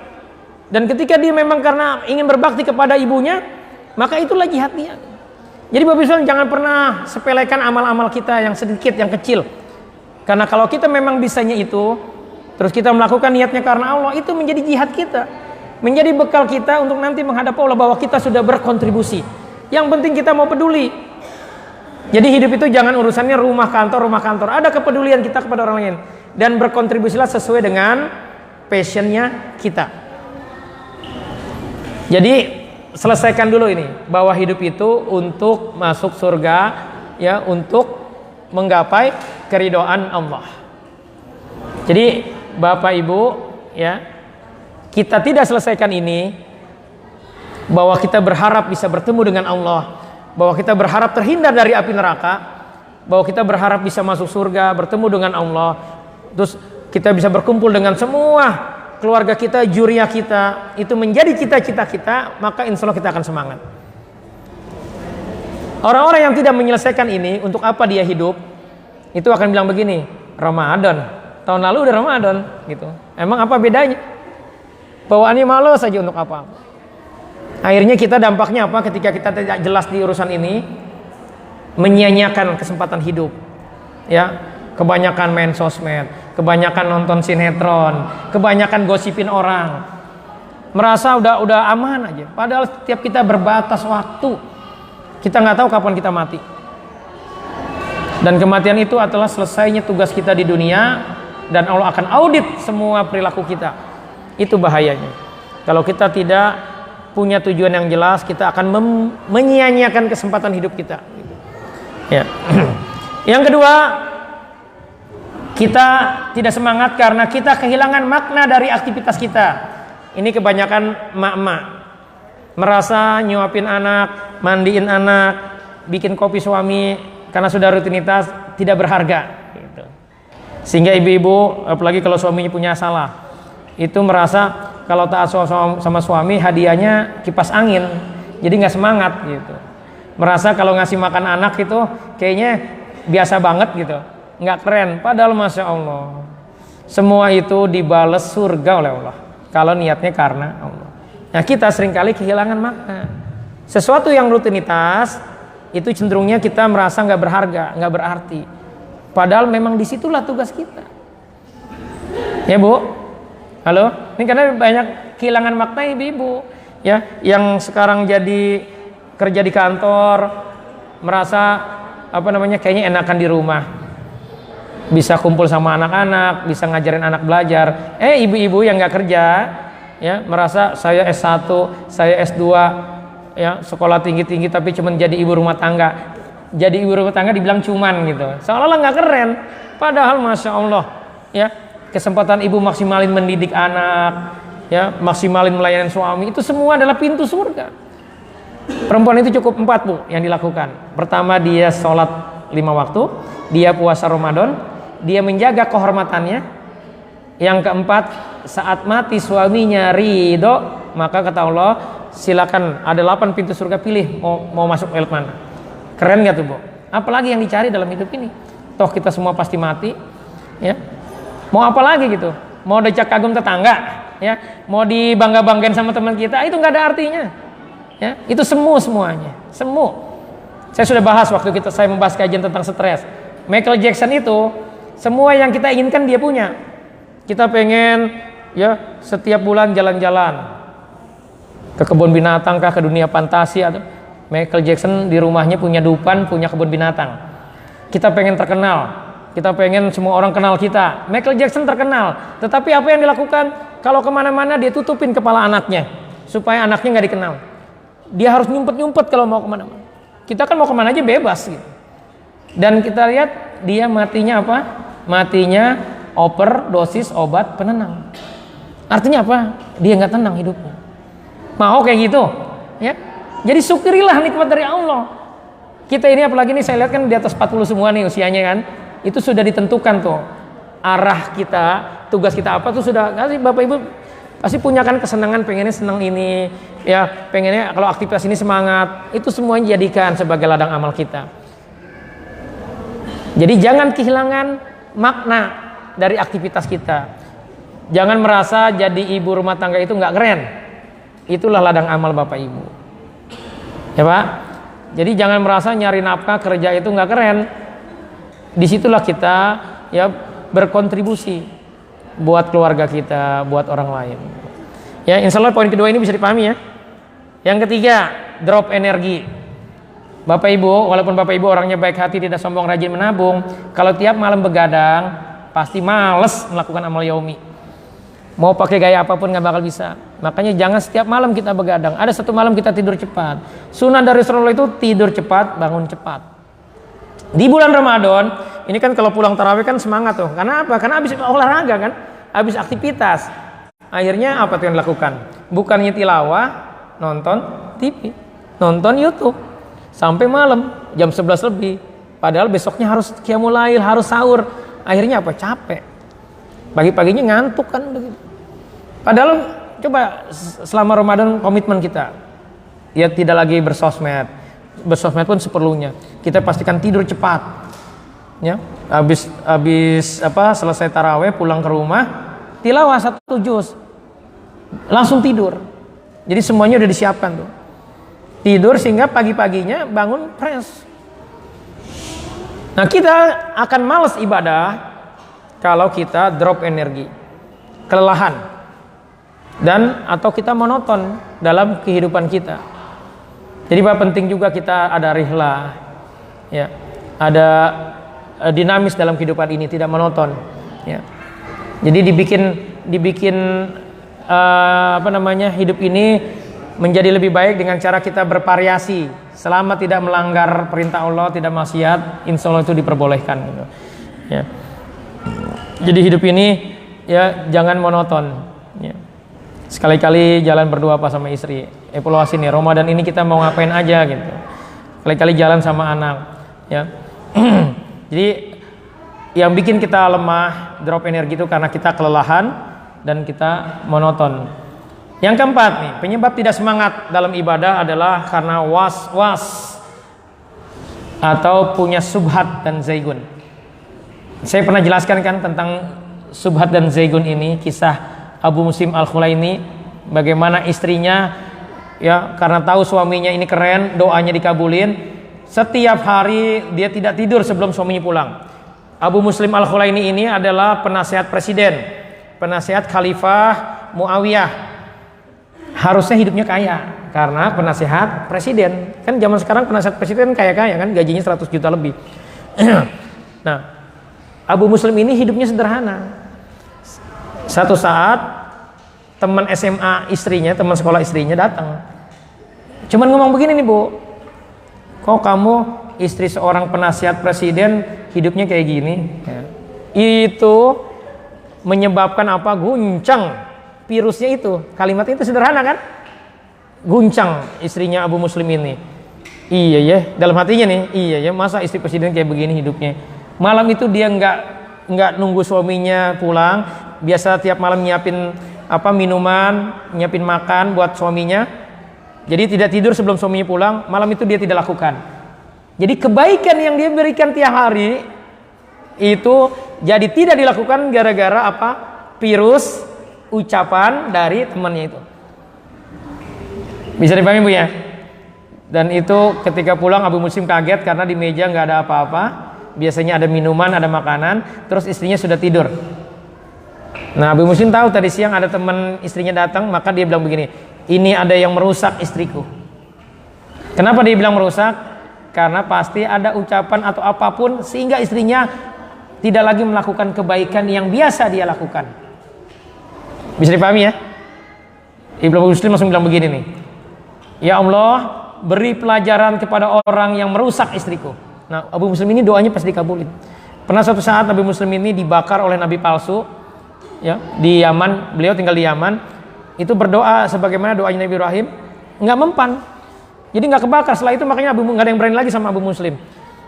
dan ketika dia memang karena ingin berbakti kepada ibunya, maka itulah jihad dia. Jadi Bapak Ibu jangan pernah sepelekan amal-amal kita yang sedikit, yang kecil. Karena kalau kita memang bisanya itu, terus kita melakukan niatnya karena Allah, itu menjadi jihad kita, menjadi bekal kita untuk nanti menghadap Allah bahwa kita sudah berkontribusi. Yang penting kita mau peduli. Jadi hidup itu jangan urusannya rumah kantor. Ada kepedulian kita kepada orang lain, dan berkontribusilah sesuai dengan passionnya kita. Jadi selesaikan dulu ini, bahwa hidup itu untuk masuk surga, ya, untuk menggapai keridhaan Allah. Jadi Bapak Ibu, ya, kita tidak selesaikan ini bahwa kita berharap bisa bertemu dengan Allah, bahwa kita berharap terhindar dari api neraka, bahwa kita berharap bisa masuk surga, bertemu dengan Allah, terus kita bisa berkumpul dengan semua keluarga kita, juriah kita, itu menjadi cita-cita kita, maka insya Allah kita akan semangat. Orang-orang yang tidak menyelesaikan ini, untuk apa dia hidup, itu akan bilang begini, Ramadan, tahun lalu udah Ramadan gitu. Emang apa bedanya? Bawaannya malas saja untuk apa? Akhirnya kita dampaknya apa ketika kita tidak jelas di urusan ini? Menyia-nyiakan kesempatan hidup. Ya, kebanyakan main sosmed, kebanyakan nonton sinetron, kebanyakan gosipin orang. Merasa udah aman aja. Padahal setiap kita berbatas waktu. Kita nggak tahu kapan kita mati. Dan kematian itu adalah selesainya tugas kita di dunia. dan Allah akan audit semua perilaku kita. Itu bahayanya. Kalau kita tidak punya tujuan yang jelas, kita akan menyia-nyiakan kesempatan hidup kita. Ya. Yang kedua, kita tidak semangat karena kita kehilangan makna dari aktivitas kita. Ini kebanyakan emak-emak merasa nyuapin anak, mandiin anak, bikin kopi suami karena sudah rutinitas tidak berharga gitu. Sehingga ibu-ibu, apalagi kalau suaminya punya salah, itu merasa kalau taat sama suami hadiahnya kipas angin, jadi nggak semangat gitu. Merasa kalau ngasih makan anak itu kayaknya biasa banget gitu, nggak keren. Padahal masya Allah, semua itu dibales surga oleh Allah kalau niatnya karena Allah. Nah, kita seringkali kehilangan makna. Sesuatu yang rutinitas itu cenderungnya kita merasa nggak berharga, nggak berarti. Padahal memang disitulah tugas kita. Ya Bu, halo. Ini karena banyak kehilangan makna ibu-ibu, ya, yang sekarang jadi kerja di kantor, merasa kayaknya enakan di rumah, bisa kumpul sama anak-anak, bisa ngajarin anak belajar. Ibu-ibu yang nggak kerja, ya, merasa saya S1, saya S2, ya, sekolah tinggi-tinggi tapi cuman jadi ibu rumah tangga. Jadi ibu rumah tangga dibilang cuman gitu, seolah-olah nggak keren. Padahal masya Allah, ya, kesempatan ibu maksimalin mendidik anak, ya, maksimalin melayani suami, itu semua adalah pintu surga. Perempuan itu cukup 4 Bu yang dilakukan. Pertama, dia sholat 5 waktu, dia puasa Ramadan, dia menjaga kehormatannya. Yang keempat, saat mati suaminya ridho, maka kata Allah, silakan, ada 8 pintu surga, pilih mau masuk lewat mana. Keren gak tuh Bu? Apalagi yang dicari dalam hidup ini? Toh kita semua pasti mati, ya. Mau apa lagi gitu? Mau decak kagum tetangga, ya? Mau dibangga-banggain sama teman kita, itu nggak ada artinya, ya. Itu semuanya. Saya sudah bahas waktu saya membahas kajian tentang stres. Michael Jackson itu semua yang kita inginkan dia punya. Kita pengen, ya, setiap bulan jalan-jalan ke kebun binatang kah, ke dunia fantasi. Atau Michael Jackson di rumahnya punya dupan, punya kebun binatang. Kita pengen terkenal, kita pengen semua orang kenal kita. Michael Jackson terkenal, tetapi apa yang dilakukan? Kalau kemana-mana dia tutupin kepala anaknya supaya anaknya nggak dikenal. Dia harus nyumpet-nyumpet kalau mau kemana-mana. Kita kan mau kemana aja bebas gitu. Dan kita lihat dia matinya apa? Matinya overdosis obat penenang. Artinya apa? Dia nggak tenang hidupnya. Mau kayak gitu, ya? Jadi syukurilah nikmat dari Allah. Kita ini apalagi nih, saya lihat kan di atas 40 semua nih usianya kan. Itu sudah ditentukan tuh arah kita, tugas kita apa tuh sudah. Kasih Bapak Ibu pasti punya kan kesenangan, pengennya senang ini, ya, pengennya kalau aktivitas ini semangat. Itu semuanya jadikan sebagai ladang amal kita. Jadi jangan kehilangan makna dari aktivitas kita. Jangan merasa jadi ibu rumah tangga itu nggak keren. Itulah ladang amal Bapak Ibu, ya Pak. Jadi jangan merasa nyari nafkah kerja itu nggak keren. Disitulah kita, ya, berkontribusi buat keluarga kita, buat orang lain. Ya, insya Allah poin kedua ini bisa dipahami ya. Yang ketiga, drop energi. Bapak Ibu, walaupun Bapak Ibu orangnya baik hati, tidak sombong, rajin menabung, kalau tiap malam begadang pasti males melakukan amal yaumi. Mau pakai gaya apapun nggak bakal bisa. Makanya jangan setiap malam kita begadang. Ada satu malam kita tidur cepat. Sunnah dari Rasulullah itu tidur cepat, bangun cepat. Di bulan Ramadan, ini kan kalau pulang tarawih kan semangat tuh. Karena apa? Karena habis olahraga kan, habis aktivitas. Akhirnya apa tuh yang dilakukan? Bukannya tilawah, nonton TV, nonton YouTube sampai malam jam 11 lebih. Padahal besoknya harus qiyamul lail, harus sahur. Akhirnya apa? Capek. Pagi-paginya ngantuk kan begitu. Padahal coba selama Ramadan komitmen kita, ya, tidak lagi bersosmed. Bersosmed pun seperlunya. Kita pastikan tidur cepat. Ya, habis selesai taraweh pulang ke rumah, tilawah 1 juz. Langsung tidur. Jadi semuanya udah disiapkan tuh. Tidur sehingga pagi-paginya bangun fresh. Nah, kita akan malas ibadah kalau kita drop energi, kelelahan, dan atau kita monoton dalam kehidupan kita. Jadi Pak, penting juga kita ada rihlah, ya, ada dinamis dalam kehidupan ini, tidak monoton, ya. Jadi dibikin hidup ini menjadi lebih baik dengan cara kita bervariasi. Selama tidak melanggar perintah Allah, tidak maksiat, insya Allah itu diperbolehkan gitu. Ya. Jadi hidup ini ya jangan monoton. Ya. Sekali-kali jalan berdua apa sama istri. Evaluasi nih, Ramadan ini kita mau ngapain aja gitu. Sekali-kali jalan sama anak. Ya. Jadi yang bikin kita lemah, drop energi itu karena kita kelelahan dan kita monoton. Yang keempat nih, penyebab tidak semangat dalam ibadah adalah karena was-was atau punya subhat dan zaigun. Saya pernah jelaskan kan tentang subhat dan zaigun ini, kisah Abu Muslim Al-Khulaini, bagaimana istrinya ya karena tahu suaminya ini keren, doanya dikabulin, setiap hari dia tidak tidur sebelum suaminya pulang. Abu Muslim Al-Khulaini ini adalah penasihat presiden, penasihat Khalifah Muawiyah. Harusnya hidupnya kaya karena penasihat presiden. Kan zaman sekarang penasihat presiden kaya-kaya kan, gajinya 100 juta lebih. Nah, Abu Muslim ini hidupnya sederhana. Satu saat teman SMA istrinya, teman sekolah istrinya datang. Cuman ngomong begini nih, Bu. Kok kamu istri seorang penasihat presiden hidupnya kayak gini? Ya. Itu menyebabkan apa? Guncang virusnya itu. Kalimat itu sederhana kan? Guncang istrinya Abu Muslim ini. Iya ya, dalam hatinya nih, iya ya, masa istri presiden kayak begini hidupnya. Malam itu dia nggak nunggu suaminya pulang, biasa tiap malam nyiapin minuman, nyiapin makan buat suaminya. Jadi tidak tidur sebelum suaminya pulang, malam itu dia tidak lakukan. Jadi kebaikan yang dia berikan tiap hari itu jadi tidak dilakukan gara-gara apa? Virus ucapan dari temannya itu. Bisa dipahami, Bu ya? Dan itu ketika pulang Abu Muslim kaget karena di meja nggak ada apa-apa. Biasanya ada minuman, ada makanan, terus istrinya sudah tidur. Nah, Abu Muslim tahu tadi siang ada teman istrinya datang, maka dia bilang begini, ini ada yang merusak istriku. Kenapa dia bilang merusak? Karena pasti ada ucapan atau apapun sehingga istrinya tidak lagi melakukan kebaikan yang biasa dia lakukan. Bisa dipahami ya? Abu Muslim langsung bilang begini nih, ya Allah, beri pelajaran kepada orang yang merusak istriku. Nah, Abu Muslim ini doanya pasti dikabulin. Pernah suatu saat Abu Muslim ini dibakar oleh Nabi palsu, ya, di Yaman. Beliau tinggal di Yaman. Itu berdoa sebagaimana doanya Nabi Ibrahim, nggak mempan. Jadi nggak kebakar. Setelah itu makanya nggak ada yang berani lagi sama Abu Muslim,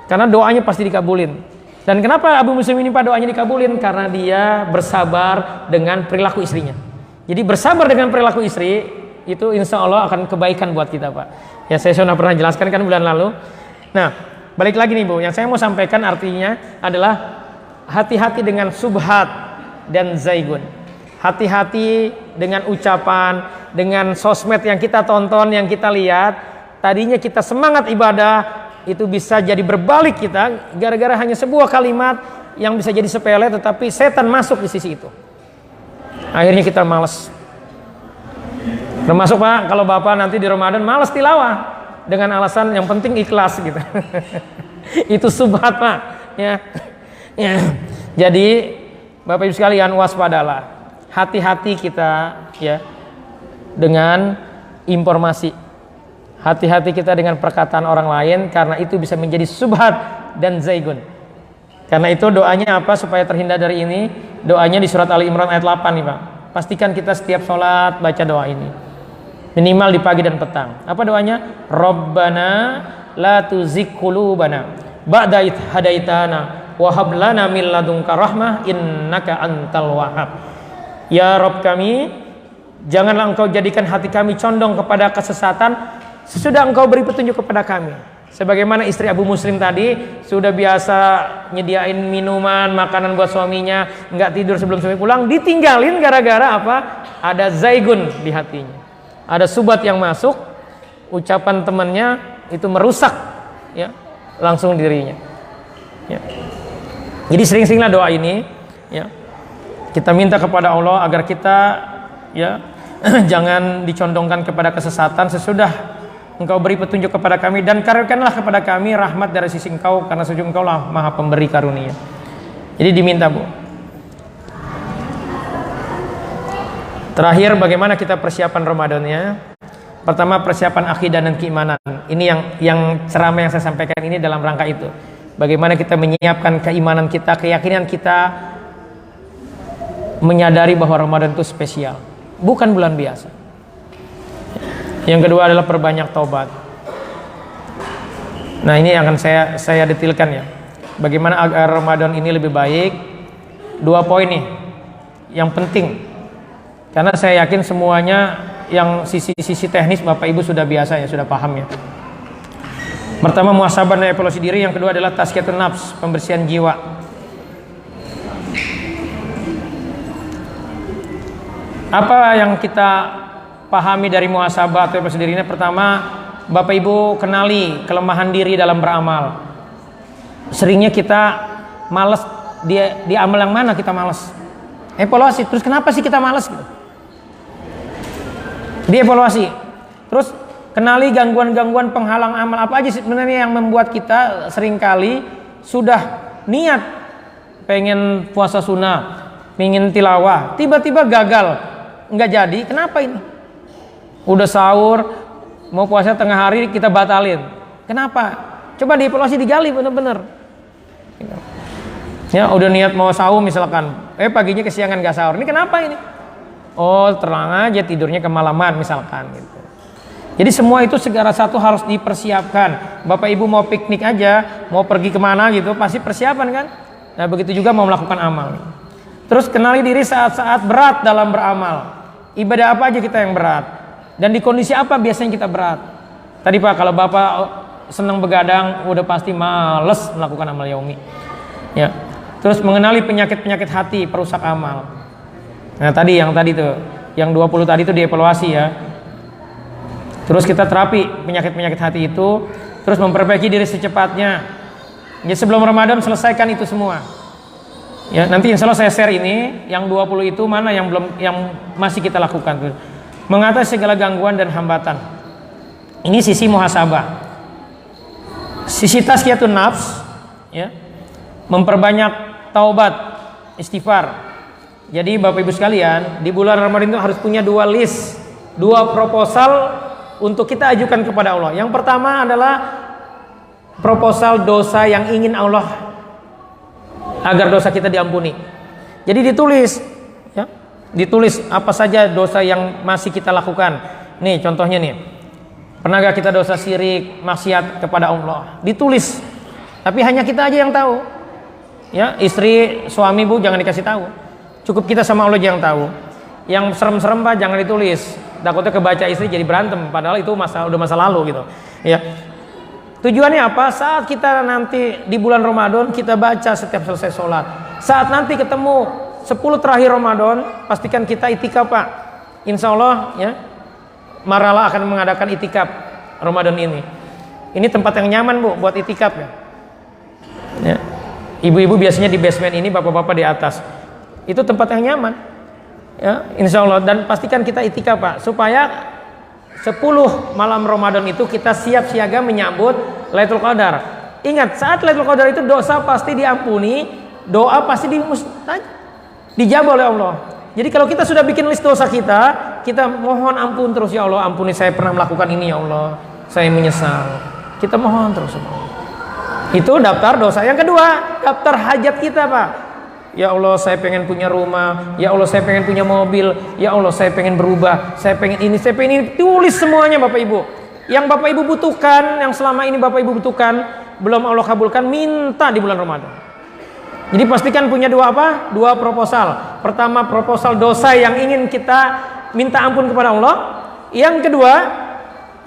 karena doanya pasti dikabulin. Dan kenapa Abu Muslim ini Pak doanya dikabulin? Karena dia bersabar dengan perilaku istrinya. Jadi bersabar dengan perilaku istri itu insya Allah akan kebaikan buat kita, Pak. Ya, saya sudah pernah jelaskan kan bulan lalu. Nah, balik lagi nih, Bu. Yang saya mau sampaikan artinya adalah hati-hati dengan subhat dan zaigun. Hati-hati dengan ucapan, dengan sosmed yang kita tonton, yang kita lihat. Tadinya kita semangat ibadah, itu bisa jadi berbalik kita gara-gara hanya sebuah kalimat yang bisa jadi sepele, tetapi setan masuk di sisi itu. Akhirnya kita malas. Termasuk Pak, kalau Bapak nanti di Ramadan malas tilawah dengan alasan yang penting ikhlas gitu. Itu subhat, Pak. Ya. Ya. Jadi Bapak Ibu sekalian, waspadalah. Hati-hati kita ya dengan informasi. Hati-hati kita dengan perkataan orang lain, karena itu bisa menjadi subhat dan zaigun. Karena itu doanya apa supaya terhindar dari ini? Doanya di surat Ali Imran ayat 8 nih, Pak. Pastikan kita setiap sholat baca doa ini. Minimal di pagi dan petang. Apa doanya? Rabbana la tuzigh qulubana ba'da idh hadaitana wa hab lana min ladunka rahmah innaka antal wahhab. Ya Rabb kami, janganlah Engkau jadikan hati kami condong kepada kesesatan sesudah Engkau beri petunjuk kepada kami. Sebagaimana istri Abu Muslim tadi sudah biasa nyediain minuman, makanan buat suaminya, nggak tidur sebelum suami pulang, ditinggalin gara-gara apa? Ada zaigun di hatinya. Ada subhat yang masuk, ucapan temannya itu merusak ya langsung dirinya. Ya. Jadi sering-seringlah doa ini ya. Kita minta kepada Allah agar kita ya jangan dicondongkan kepada kesesatan sesudah Engkau beri petunjuk kepada kami, dan karuniakanlah kepada kami rahmat dari sisi Engkau, karena sejak Engkau lah Maha Pemberi karunia. Jadi diminta, Bu. Terakhir, bagaimana kita persiapan Ramadannya? Pertama, persiapan akidah dan keimanan. Ini yang ceramah yang saya sampaikan ini dalam rangka itu. Bagaimana kita menyiapkan keimanan kita, keyakinan kita, menyadari bahwa Ramadan itu spesial, bukan bulan biasa. Yang kedua adalah perbanyak taubat. Nah, ini yang akan saya detilkan ya. Bagaimana agar Ramadan ini lebih baik? 2 poin nih yang penting. Karena saya yakin semuanya yang sisi teknis Bapak Ibu sudah biasa ya, sudah paham ya. Pertama, muhasabah dan evaluasi diri. Yang kedua adalah tazkiyatun nafs, pembersihan jiwa. Apa yang kita pahami dari muhasabah atau evaluasi diri ini? Pertama, Bapak Ibu kenali kelemahan diri dalam beramal. Seringnya kita malas di amal yang mana kita malas. Evaluasi, terus kenapa sih kita malas gitu? Dievaluasi. Terus kenali gangguan-gangguan penghalang amal apa aja sebenarnya yang membuat kita seringkali sudah niat pengen puasa sunnah, pengen tilawah, tiba-tiba gagal, nggak jadi. Kenapa ini? Udah sahur, mau puasa tengah hari kita batalin. Kenapa? Coba dievaluasi, digali bener-bener. Ya, udah niat mau sahur misalkan, paginya kesiangan nggak sahur. Ini kenapa ini? Oh, terang aja tidurnya kemalaman misalkan gitu. Jadi semua itu segala satu harus dipersiapkan. Bapak Ibu mau piknik aja, mau pergi kemana gitu, pasti persiapan kan? Nah, begitu juga mau melakukan amal. Terus kenali diri saat-saat berat dalam beramal. Ibadah apa aja kita yang berat? Dan di kondisi apa biasanya kita berat? Tadi Pak, kalau Bapak senang begadang, udah pasti males melakukan amal yaumi. Ya. Terus mengenali penyakit-penyakit hati, perusak amal. Nah, yang tadi tuh, yang 20 tadi itu dievaluasi ya. Terus kita terapi penyakit-penyakit hati itu, terus memperbaiki diri secepatnya. Ya, sebelum Ramadan selesaikan itu semua. Ya, nanti insya Allah saya share ini, yang 20 itu mana yang masih kita lakukan tuh. Mengatasi segala gangguan dan hambatan. Ini sisi muhasabah. Sisi tazkiyatun nafs, ya. Memperbanyak taubat, istighfar. Jadi Bapak Ibu sekalian, di bulan Ramadan itu harus punya 2 list, 2 proposal untuk kita ajukan kepada Allah. Yang pertama adalah proposal dosa yang ingin Allah agar dosa kita diampuni. Jadi ditulis, ya, ditulis apa saja dosa yang masih kita lakukan. Nih contohnya nih, pernah gak kita dosa syirik, maksiat kepada Allah? Ditulis, tapi hanya kita aja yang tahu. Ya, istri, suami Bu jangan dikasih tahu. Cukup kita sama Allah yang tahu. Yang serem-serem Pak jangan ditulis. Takutnya kebaca istri jadi berantem. Padahal itu udah masa lalu gitu. Ya. Tujuannya apa? Saat kita nanti di bulan Ramadan kita baca setiap selesai sholat. Saat nanti ketemu 10 terakhir Ramadan, pastikan kita itikaf Pak. Insya Allah ya, Marala akan mengadakan itikaf Ramadan ini. Ini tempat yang nyaman Bu buat itikaf ya. Ya. Ibu-ibu biasanya di basement ini, bapak-bapak di atas. Itu tempat yang nyaman ya, insya Allah. Dan pastikan kita itikaf Pak, supaya 10 malam Ramadan itu kita siap siaga menyambut Lailatul Qadar. Ingat, saat Lailatul Qadar itu dosa pasti diampuni, doa pasti dijawab oleh Allah. Jadi kalau kita sudah bikin list dosa kita mohon ampun terus, ya Allah ampuni saya pernah melakukan ini ya Allah, saya menyesal. Kita mohon terus. Itu daftar dosa. Yang kedua, daftar hajat kita Pak. Ya Allah saya pengen punya rumah, ya Allah saya pengen punya mobil, ya Allah saya pengen berubah, saya pengen ini, saya pengen ini. Tulis semuanya Bapak Ibu. Yang Bapak Ibu butuhkan, yang selama ini Bapak Ibu butuhkan, belum Allah kabulkan, minta di bulan Ramadan. Jadi pastikan punya 2 apa? 2 proposal. Pertama, proposal dosa yang ingin kita minta ampun kepada Allah. Yang kedua,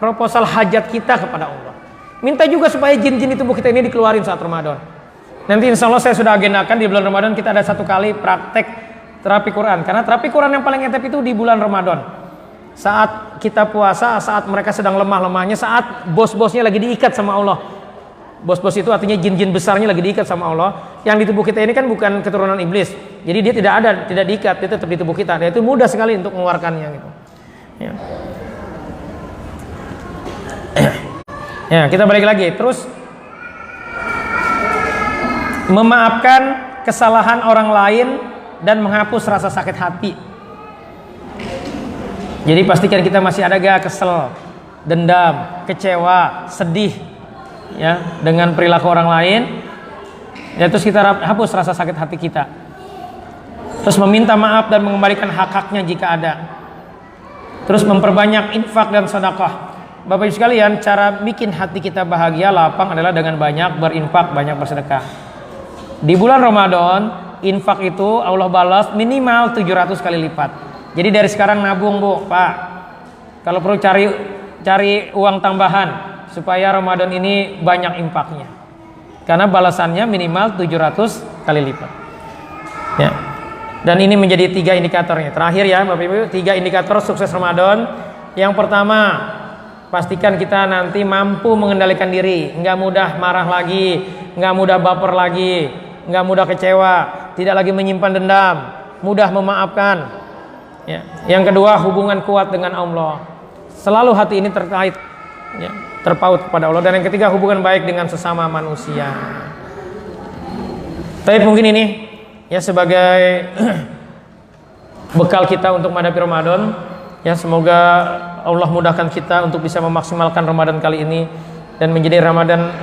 proposal hajat kita kepada Allah. Minta juga supaya jin-jin di tubuh kita ini dikeluarin saat Ramadan. Nanti insya Allah saya sudah agendakan di bulan Ramadan kita ada 1 kali praktek terapi Quran. Karena terapi Quran yang paling efektif itu di bulan Ramadan. Saat kita puasa, saat mereka sedang lemah-lemahnya, saat bos-bosnya lagi diikat sama Allah. Bos-bos itu artinya jin-jin besarnya lagi diikat sama Allah. Yang di tubuh kita ini kan bukan keturunan iblis. Jadi dia tidak diikat, dia tetap di tubuh kita. Dan itu mudah sekali untuk mengeluarkannya gitu. Ya. Ya, kita balik lagi. Terus memaafkan kesalahan orang lain dan menghapus rasa sakit hati. Jadi pastikan kita masih ada gak kesel, dendam, kecewa, sedih ya dengan perilaku orang lain. Ya, terus kita hapus rasa sakit hati kita. Terus meminta maaf dan mengembalikan hak-haknya jika ada. Terus memperbanyak infak dan sedekah. Bapak Ibu sekalian, cara bikin hati kita bahagia, lapang adalah dengan banyak berinfak, banyak bersedekah. Di bulan Ramadan, infak itu Allah balas minimal 700 kali lipat. Jadi dari sekarang nabung, Bu, Pak. Kalau perlu cari uang tambahan supaya Ramadan ini banyak infaknya. Karena balasannya minimal 700 kali lipat. Ya. Dan ini menjadi 3 indikatornya. Terakhir ya, Bapak Ibu, 3 indikator sukses Ramadan. Yang pertama, pastikan kita nanti mampu mengendalikan diri, nggak mudah marah lagi, nggak mudah baper lagi, nggak mudah kecewa, tidak lagi menyimpan dendam, mudah memaafkan. Ya. Yang kedua, hubungan kuat dengan Allah. Selalu hati ini terkait, ya, terpaut kepada Allah. Dan yang ketiga, hubungan baik dengan sesama manusia. Tapi mungkin ini ya sebagai bekal kita untuk menghadapi Ramadan. Ya, semoga Allah mudahkan kita untuk bisa memaksimalkan Ramadan kali ini dan menjadi Ramadan